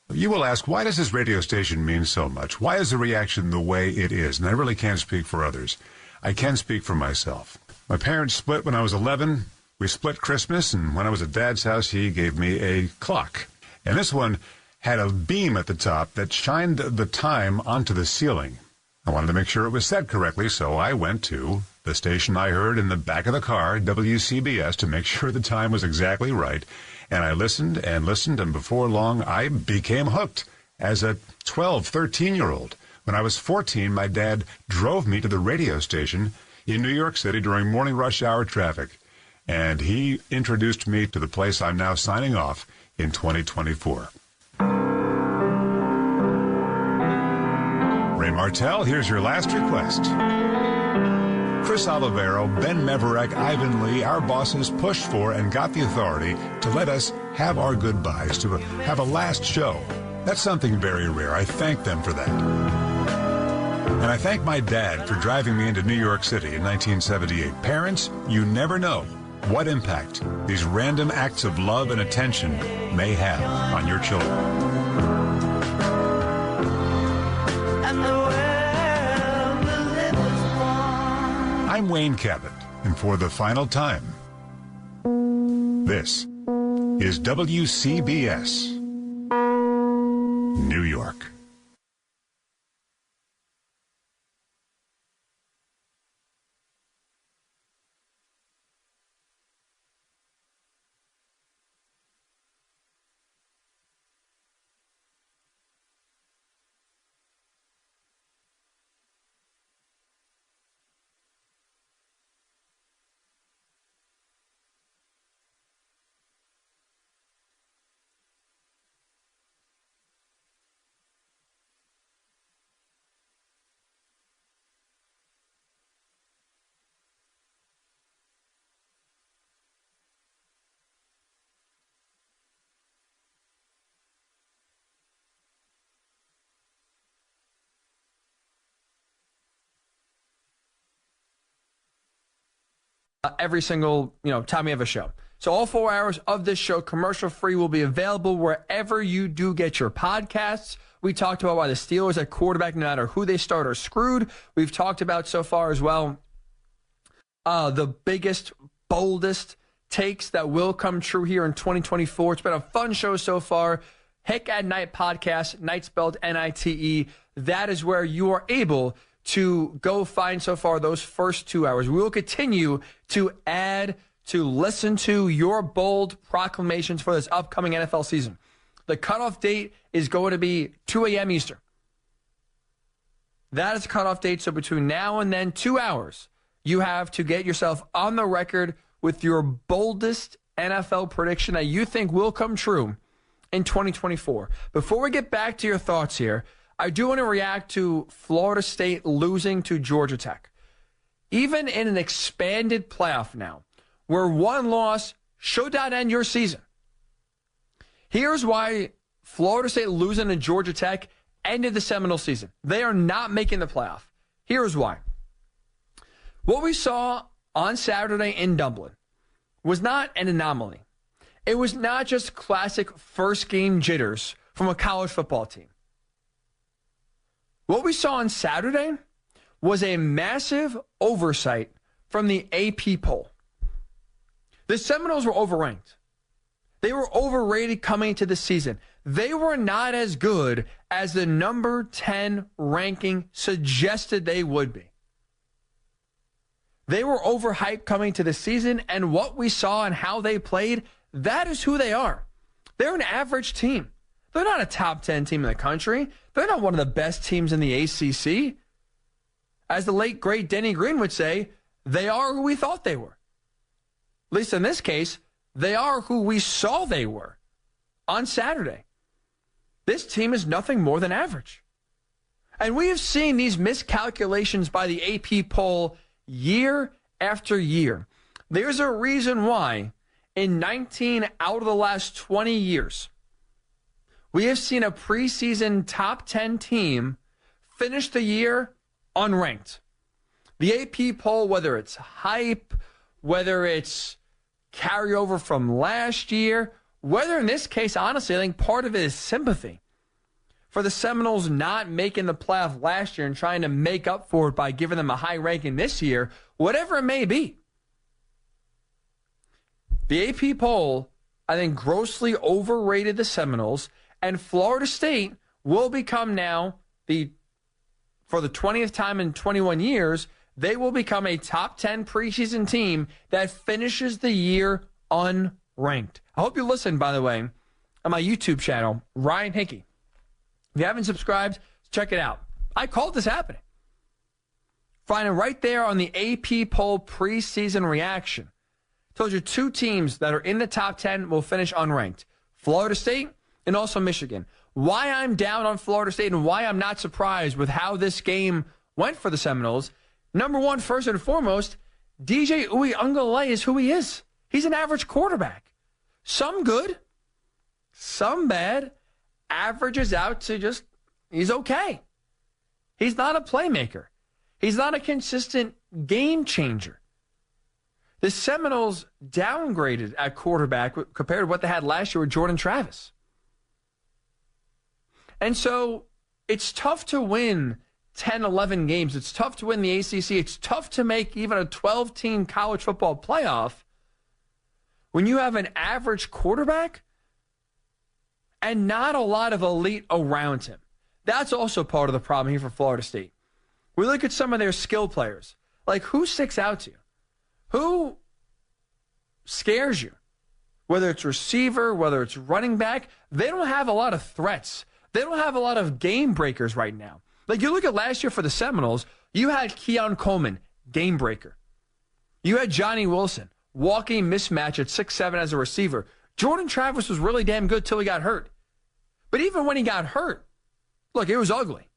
You will ask, why does this radio station mean so much? Why is the reaction the way it is? And I really can't speak for others. I can speak for myself. My parents split when I was 11. We split Christmas, and when I was at Dad's house, he gave me a clock. And this one had a beam at the top that shined the time onto the ceiling. I wanted to make sure it was set correctly, so I went to the station I heard in the back of the car, WCBS, to make sure the time was exactly right. And I listened and listened, and before long, I became hooked as a 12, 13-year-old. When I was 14, my dad drove me to the radio station in New York City during morning rush hour traffic, and he introduced me to the place I'm now signing off in 2024. Ray Martell, here's your last request. Chris Olivero, Ben Meverek, Ivan Lee, our bosses pushed for and got the authority to let us have our goodbyes, to have a last show. That's something very rare. I thank them for that. And I thank my dad for driving me into New York City in 1978. Parents, you never know what impact these random acts of love and attention may have on your children. I'm Wayne Cabot, and for the final time, this is WCBS New York. Every single time we have a show. So all 4 hours of this show, commercial free, will be available wherever you do get your podcasts. We talked about why the Steelers at quarterback, no matter who they start, are screwed. We've talked about so far as well the biggest, boldest takes that will come true here in 2024. It's been a fun show so far. Hick at Night podcast, Night spelled N-I-T-E. That is where you are able to go find so far those first 2 hours. We will continue to add, to listen to your bold proclamations for this upcoming NFL season. The cutoff date is going to be 2 a.m. Eastern. That is the cutoff date. So between now and then, 2 hours, you have to get yourself on the record with your boldest NFL prediction that you think will come true in 2024. Before we get back to your thoughts here, I do want to react to Florida State losing to Georgia Tech. Even in an expanded playoff now, where one loss should not end your season. Here's why Florida State losing to Georgia Tech ended the Seminole season. They are not making the playoff. Here's why. What we saw on Saturday in Dublin was not an anomaly. It was not just classic first game jitters from a college football team. What we saw on Saturday was a massive oversight from the AP poll. The Seminoles were overranked. They were overrated coming into the season. They were not as good as the number 10 ranking suggested they would be. They were overhyped coming to the season, and what we saw and how they played, that is who they are. They're an average team. They're not a top 10 team in the country. They're not one of the best teams in the ACC. As the late, great Denny Green would say, they are who we thought they were. At least in this case, they are who we saw they were on Saturday. This team is nothing more than average. And we have seen these miscalculations by the AP poll year after year. There's a reason why in 19 out of the last 20 years, we have seen a preseason top 10 team finish the year unranked. The AP poll, whether it's hype, whether it's carryover from last year, whether in this case, honestly, I think part of it is sympathy for the Seminoles not making the playoff last year and trying to make up for it by giving them a high ranking this year, whatever it may be. The AP poll, I think, grossly overrated the Seminoles. And Florida State will become now, for the 20th time in 21 years, they will become a top 10 preseason team that finishes the year unranked. I hope you listen, by the way, on my YouTube channel, Ryan Hickey. If you haven't subscribed, check it out. I called this happening. Find it right there on the AP poll preseason reaction. Told you 2 teams that are in the top 10 will finish unranked. Florida State and also Michigan. Why I'm down on Florida State and why I'm not surprised with how this game went for the Seminoles. Number one, first and foremost, DJ Uiagalelei is who he is. He's an average quarterback. Some good, some bad, averages out to just, he's okay. He's not a playmaker. He's not a consistent game changer. The Seminoles downgraded at quarterback compared to what they had last year with Jordan Travis. And so it's tough to win 10, 11 games. It's tough to win the ACC. It's tough to make even a 12-team college football playoff when you have an average quarterback and not a lot of elite around him. That's also part of the problem here for Florida State. We look at some of their skill players. Like, who sticks out to you? Who scares you? Whether it's receiver, whether it's running back, they don't have a lot of threats. They don't have a lot of game breakers right now. Like, you look at last year for the Seminoles, you had Keon Coleman, game breaker. You had Johnny Wilson, walking mismatch at 6'7" as a receiver. Jordan Travis was really damn good till he got hurt. But even when he got hurt, look, it was ugly.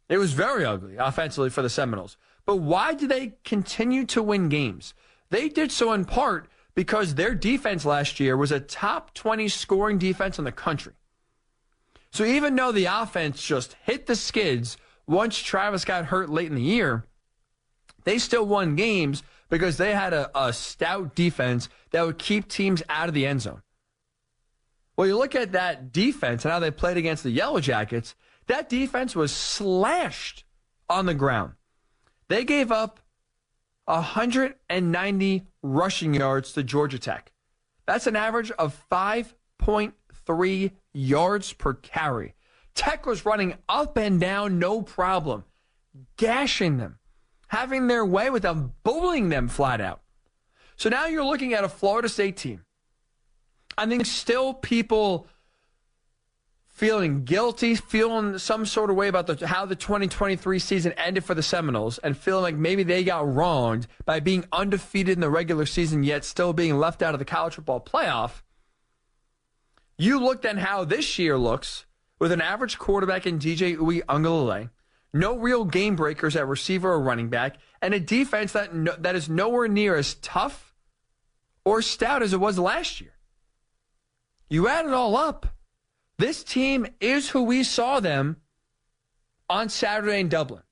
It was very ugly offensively for the Seminoles. But why did they continue to win games? They did so in part because their defense last year was a top 20 scoring defense in the country. So even though the offense just hit the skids once Travis got hurt late in the year, they still won games because they had a stout defense that would keep teams out of the end zone. Well, you look at that defense and how they played against the Yellow Jackets, that defense was slashed on the ground. They gave up 190 rushing yards to Georgia Tech. That's an average of 5.3 yards per carry. Tech was running up and down, no problem, gashing them, having their way with them, bullying them flat out. So now you're looking at a Florida State team. I think still people feeling guilty, feeling some sort of way about how the 2023 season ended for the Seminoles, and feeling like maybe they got wronged by being undefeated in the regular season yet still being left out of the college football playoff. You looked at how this year looks with an average quarterback in DJ Uiagalelei, no real game breakers at receiver or running back, and a defense that is nowhere near as tough or stout as it was last year. You add it all up, this team is who we saw them on Saturday in Dublin.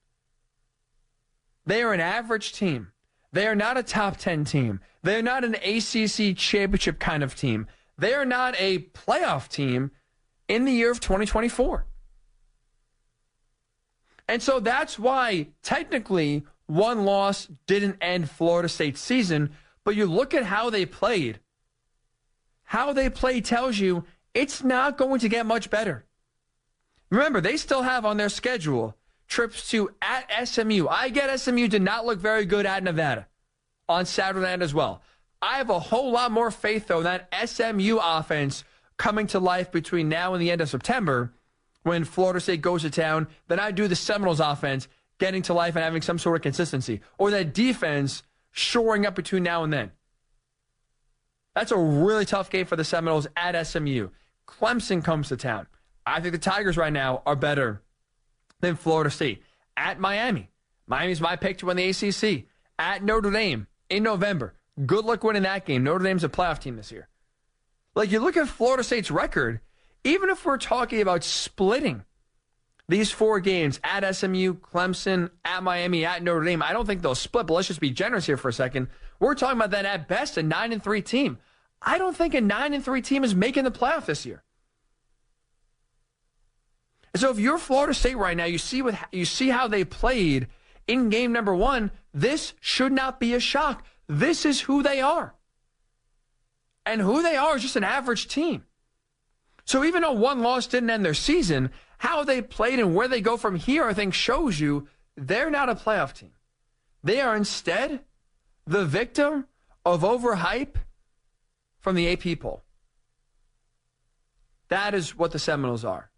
They are an average team. They are not a top 10 team. They are not an ACC championship kind of team. They are not a playoff team in the year of 2024. And so that's why technically one loss didn't end Florida State's season, but you look at how they played. How they play tells you it's not going to get much better. Remember, they still have on their schedule trips to at SMU. I get SMU did not look very good at Nevada on Saturday night as well. I have a whole lot more faith, though, in that SMU offense coming to life between now and the end of September when Florida State goes to town than I do the Seminoles offense getting to life and having some sort of consistency, or that defense shoring up between now and then. That's a really tough game for the Seminoles at SMU. Clemson comes to town. I think the Tigers right now are better than Florida State. At Miami. Miami's my pick to win the ACC. At Notre Dame in November. Good luck winning that game. Notre Dame's a playoff team this year. Like, you look at Florida State's record, even if we're talking about splitting these four games at SMU, Clemson, at Miami, at Notre Dame, I don't think they'll split, but let's just be generous here for a second. We're talking about that at best a 9-3 team. I don't think a 9-3 team is making the playoff this year. And so if you're Florida State right now, you see how they played in game number one. This should not be a shock. This is who they are. And who they are is just an average team. So even though one loss didn't end their season, how they played and where they go from here, I think, shows you they're not a playoff team. They are instead the victim of overhype from the AP poll. That is what the Seminoles are.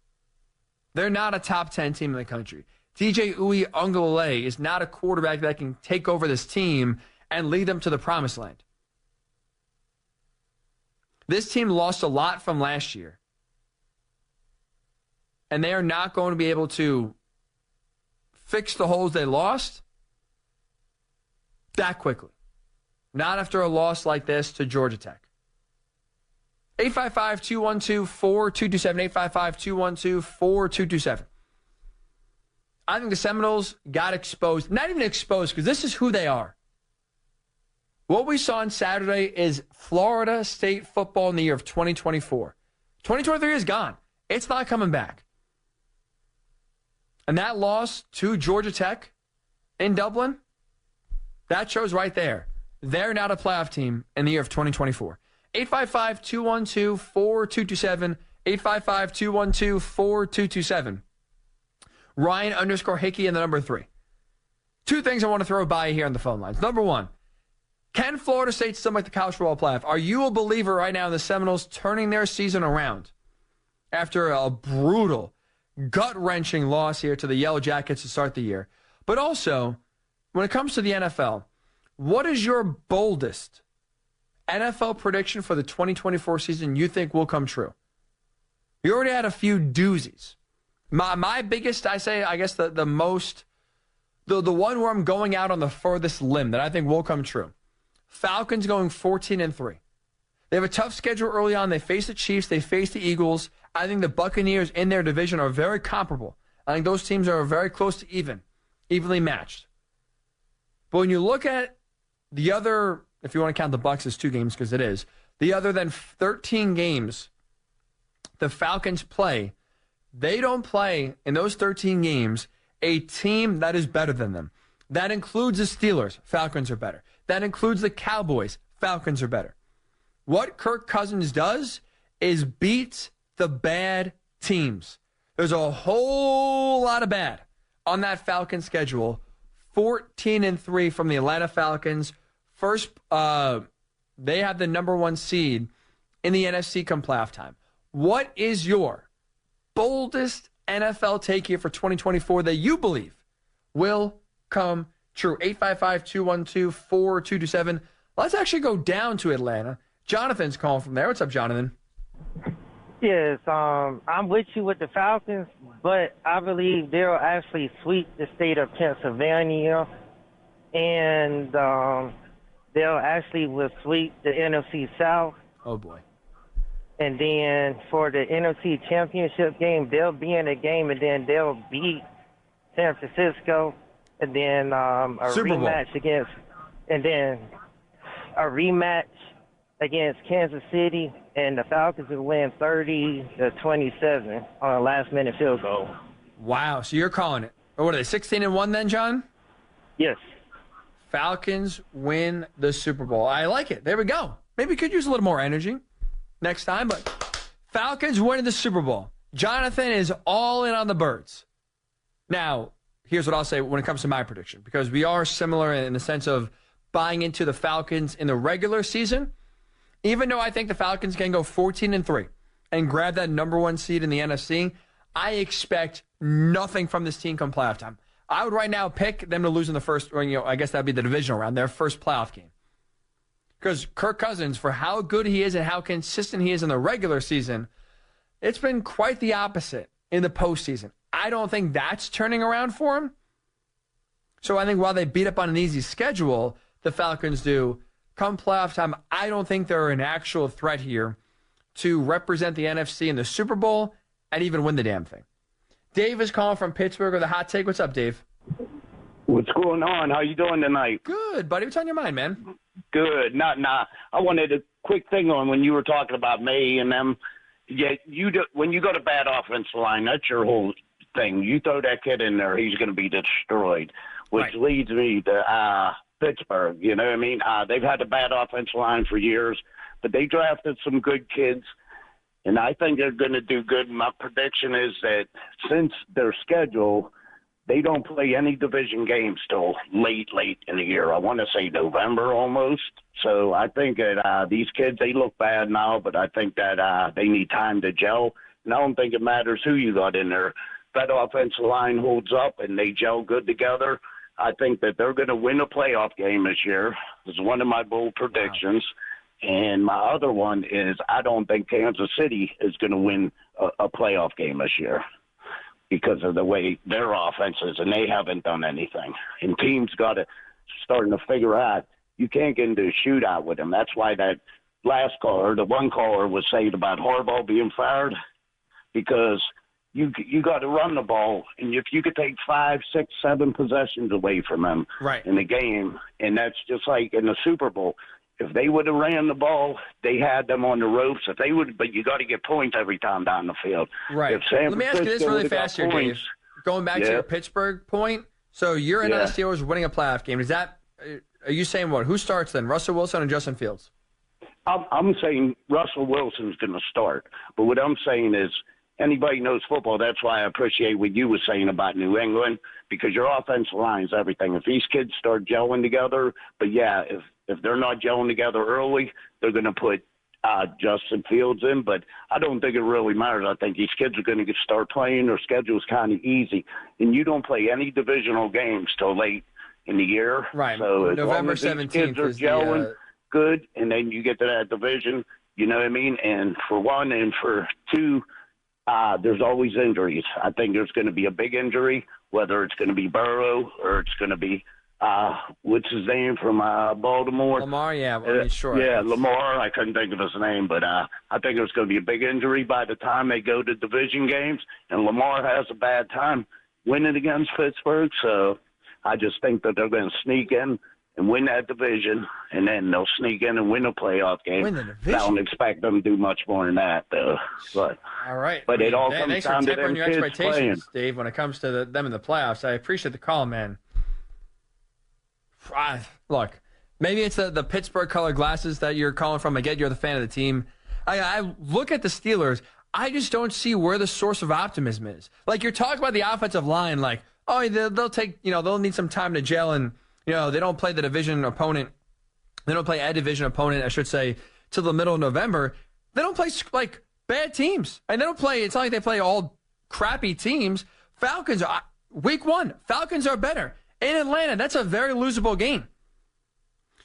They're not a top 10 team in the country. DJ Uiagalelei is not a quarterback that can take over this team and lead them to the promised land. This team lost a lot from last year. And they are not going to be able to fix the holes they lost that quickly. Not after a loss like this to Georgia Tech. 855-212-4227. 855-212-4227. I think the Seminoles got exposed. Not even exposed, because this is who they are. What we saw on Saturday is Florida State football in the year of 2024. 2023 is gone. It's not coming back. And that loss to Georgia Tech in Dublin, that shows right there. They're not a playoff team in the year of 2024. 855-212-4227. 855-212-4227. Ryan_Hickey and the number 3. Two things I want to throw by you here on the phone lines. Number one, can Florida State still make the college football playoff? Are you a believer right now in the Seminoles turning their season around after a brutal, gut-wrenching loss here to the Yellow Jackets to start the year? But also, when it comes to the NFL, what is your boldest NFL prediction for the 2024 season you think will come true? You already had a few doozies. My biggest, I guess the one where I'm going out on the furthest limb that I think will come true. Falcons going 14-3. They have a tough schedule early on. They face the Chiefs. They face the Eagles. I think the Buccaneers in their division are very comparable. I think those teams are very close to evenly matched. But when you look at the other, if you want to count the Bucs as 2 games, because it is, the other than 13 games the Falcons play, they don't play in those 13 games a team that is better than them. That includes the Steelers. Falcons are better. That includes the Cowboys. Falcons are better. What Kirk Cousins does is beat the bad teams. There's a whole lot of bad on that Falcon schedule. 14-3 from the Atlanta Falcons. First, they have the number 1 seed in the NFC come playoff time. What is your boldest NFL take here for 2024 that you believe will come true? 855-212-4227. Let's actually go down to Atlanta. Jonathan's calling from there. What's up, Jonathan? Yes, I'm with you with the Falcons, but I believe they'll actually sweep the state of Pennsylvania, and they'll actually will sweep the NFC South. Oh, boy. And then for the NFC Championship game, they'll be in a game, and then they'll beat San Francisco, and then a rematch against Kansas City, and the Falcons will win 30-27 on a last-minute field goal. Wow, so you're calling it. Or what are they, 16-1 then, John? Yes. Falcons win the Super Bowl. I like it. There we go. Maybe we could use a little more energy next time, but Falcons winning the Super Bowl. Jonathan is all in on the Birds. Now, here's what I'll say when it comes to my prediction, because we are similar in the sense of buying into the Falcons in the regular season. Even though I think the Falcons can go 14-3 and grab that number 1 seed in the NFC, I expect nothing from this team come playoff time. I would right now pick them to lose in the first, or I guess that'd be the divisional round, their first playoff game. Because Kirk Cousins, for how good he is and how consistent he is in the regular season, it's been quite the opposite in the postseason. I don't think that's turning around for him. So I think while they beat up on an easy schedule, the Falcons do, come playoff time, I don't think they're an actual threat here to represent the NFC in the Super Bowl and even win the damn thing. Dave is calling from Pittsburgh with a hot take. What's up, Dave? What's going on? How you doing tonight? Good, buddy. What's on your mind, man? Good. I wanted a quick thing on when you were talking about May and them. Yeah, when you got a bad offensive line, that's your whole thing. You throw that kid in there, he's going to be destroyed, which leads me to Pittsburgh. You know what I mean? They've had a bad offensive line for years, but they drafted some good kids, and I think they're going to do good. My prediction is that since their schedule, they don't play any division games till late in the year. I want to say November almost. So I think that these kids, they look bad now, but I think that they need time to gel. And I don't think it matters who you got in there. That offensive line holds up and they gel good together. I think that they're going to win a playoff game this year. It's one of my bold predictions. And my other one is I don't think Kansas City is going to win a playoff game this year because of the way their offense is, and they haven't done anything. And teams got to starting to figure out you can't get into a shootout with them. That's why that last caller, the one caller was saying about Harbaugh being fired, because you got to run the ball, and if you could take 5, 6, 7 possessions away from them in the game, and that's just like in the Super Bowl. If they would have ran the ball, they had them on the ropes. If they would, but you got to get points every time down the field. Right. Let me ask you this really fast here, Dave. Going back to your Pittsburgh point, so you're in on the Steelers winning a playoff game. Is that? Are you saying what? Who starts then? Russell Wilson and Justin Fields? I'm saying Russell Wilson's going to start. But what I'm saying is, anybody knows football. That's why I appreciate what you were saying about New England, because your offensive line is everything. If these kids start gelling together, but if they're not gelling together early, they're going to put Justin Fields in. But I don't think it really matters. I think these kids are going to start playing. Their schedule's kind of easy. And you don't play any divisional games till late in the year. Right. So as November long as 17th these kids are gelling good, and then you get to that division, you know what I mean? And for one, and for two, there's always injuries. I think there's going to be a big injury, whether it's going to be Burrow or it's going to be what's his name from Baltimore? Lamar, yeah, sure. Yeah, Lamar. I couldn't think of his name, but I think there's going to be a big injury by the time they go to division games, and Lamar has a bad time winning against Pittsburgh. So I just think that they're going to sneak in and win that division, and then they'll sneak in and win a playoff game. Win the division? I don't expect them to do much more than that, though. But all right. But it all comes thanks down for to them your kids expectations, playing. Dave, when it comes to them in the playoffs. I appreciate the call, man. Look, maybe it's the Pittsburgh colored glasses that you're calling from. I get you're the fan of the team. I look at the Steelers. I just don't see where the source of optimism is. Like, you're talking about the offensive line, like, oh, they'll take, they'll need some time to gel, and, they don't play the division opponent. They don't play a division opponent, I should say, till the middle of November. They don't play, like, bad teams. And they don't play, it's not like they play all crappy teams. Falcons, week 1, Falcons are better. In Atlanta, that's a very losable game.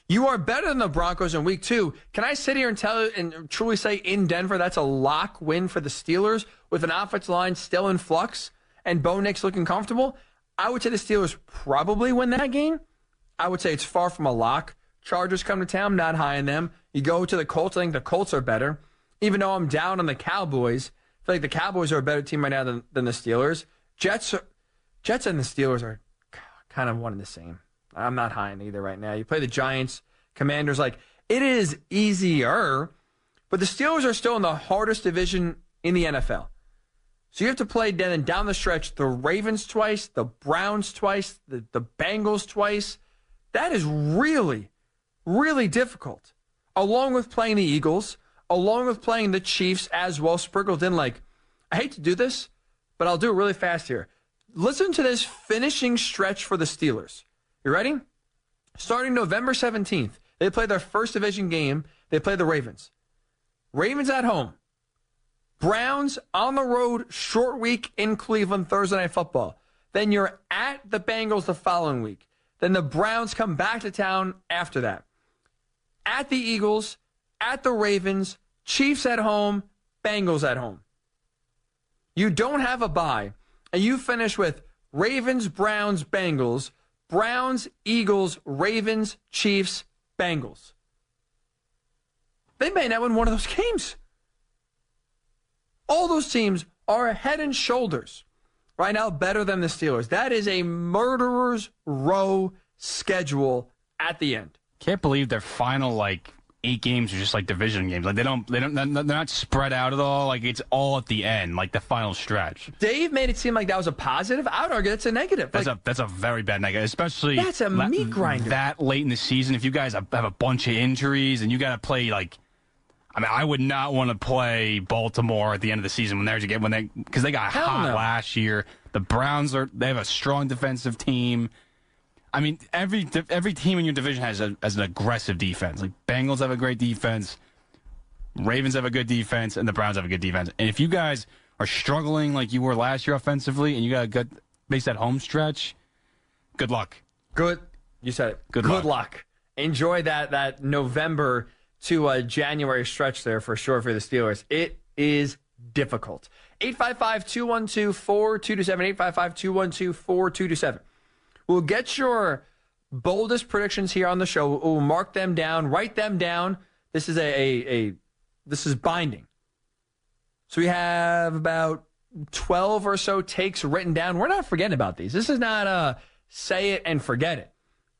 You are better than the Broncos in week 2. Can I sit here and tell you and truly say in Denver that's a lock win for the Steelers with an offensive line still in flux and Bo Nix looking comfortable? I would say the Steelers probably win that game. I would say it's far from a lock. Chargers come to town, not high in them. You go to the Colts, I think the Colts are better. Even though I'm down on the Cowboys, I feel like the Cowboys are a better team right now than the Steelers. Jets and the Steelers are kind of one and the same. I'm not high in either right now. You play the Giants, Commanders, like, it is easier, but the Steelers are still in the hardest division in the NFL. So you have to play then down the stretch the Ravens twice, the Browns twice, the Bengals twice. That is really, really difficult. Along with playing the Eagles, along with playing the Chiefs as well, sprinkled in. Like, I hate to do this, but I'll do it really fast here. Listen to this finishing stretch for the Steelers. You ready? Starting November 17th, they play their first division game. They play the Ravens. Ravens at home. Browns on the road, short week in Cleveland, Thursday Night Football. Then you're at the Bengals the following week. Then the Browns come back to town after that. At the Eagles, at the Ravens, Chiefs at home, Bengals at home. You don't have a bye, and you finish with Ravens, Browns, Bengals, Browns, Eagles, Ravens, Chiefs, Bengals. They may not win one of those games. All those teams are head and shoulders right now better than the Steelers. That is a murderer's row schedule at the end. Can't believe their final 8 games are just like division games. Like they're not spread out at all. Like it's all at the end, like the final stretch. Dave made it seem like that was a positive. I would argue that's a negative. That's a very bad negative, especially that's a meat grinder. That late in the season, if you guys have a bunch of injuries and you got to play I would not want to play Baltimore at the end of the season because they got hot last year. The Browns they have a strong defensive team. I mean, every team in your division has an aggressive defense. Like Bengals have a great defense, Ravens have a good defense, and the Browns have a good defense. And if you guys are struggling like you were last year offensively, and you got a good base that home stretch, good luck. Good, you said it. Good luck. Enjoy that November to January stretch there for sure for the Steelers. It is difficult. 855-212-4227. 855-212-4227. We'll get your boldest predictions here on the show. We'll mark them down, write them down. This is this is binding. So we have about 12 or so takes written down. We're not forgetting about these. This is not say it and forget it.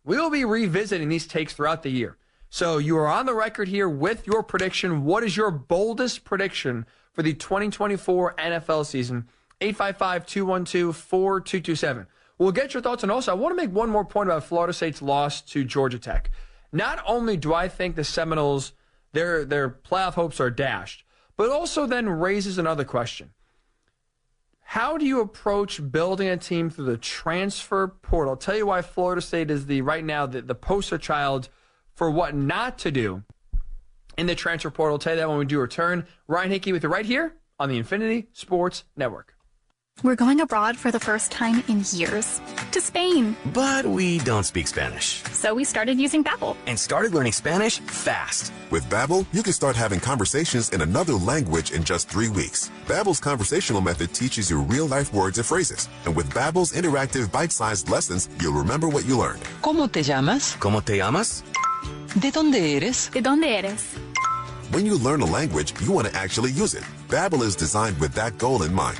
We will be revisiting these takes throughout the year. So you are on the record here with your prediction. What is your boldest prediction for the 2024 NFL season? 855-212-4227. We'll get your thoughts. And also, I want to make one more point about Florida State's loss to Georgia Tech. Not only do I think the Seminoles, their playoff hopes are dashed, but also then raises another question. How do you approach building a team through the transfer portal? I'll tell you why Florida State is right now the poster child for what not to do in the transfer portal. I'll tell you that when we do return. Ryan Hickey with you right here on the Infinity Sports Network. We're going abroad for the first time in years. To Spain. But we don't speak Spanish. So we started using Babbel. And started learning Spanish fast. With Babbel, you can start having conversations in another language in just 3 weeks. Babbel's conversational method teaches you real-life words and phrases. And with Babbel's interactive bite-sized lessons, you'll remember what you learned. ¿Cómo te llamas? ¿Cómo te llamas? ¿De dónde eres? ¿De dónde eres? When you learn a language, you want to actually use it. Babbel is designed with that goal in mind.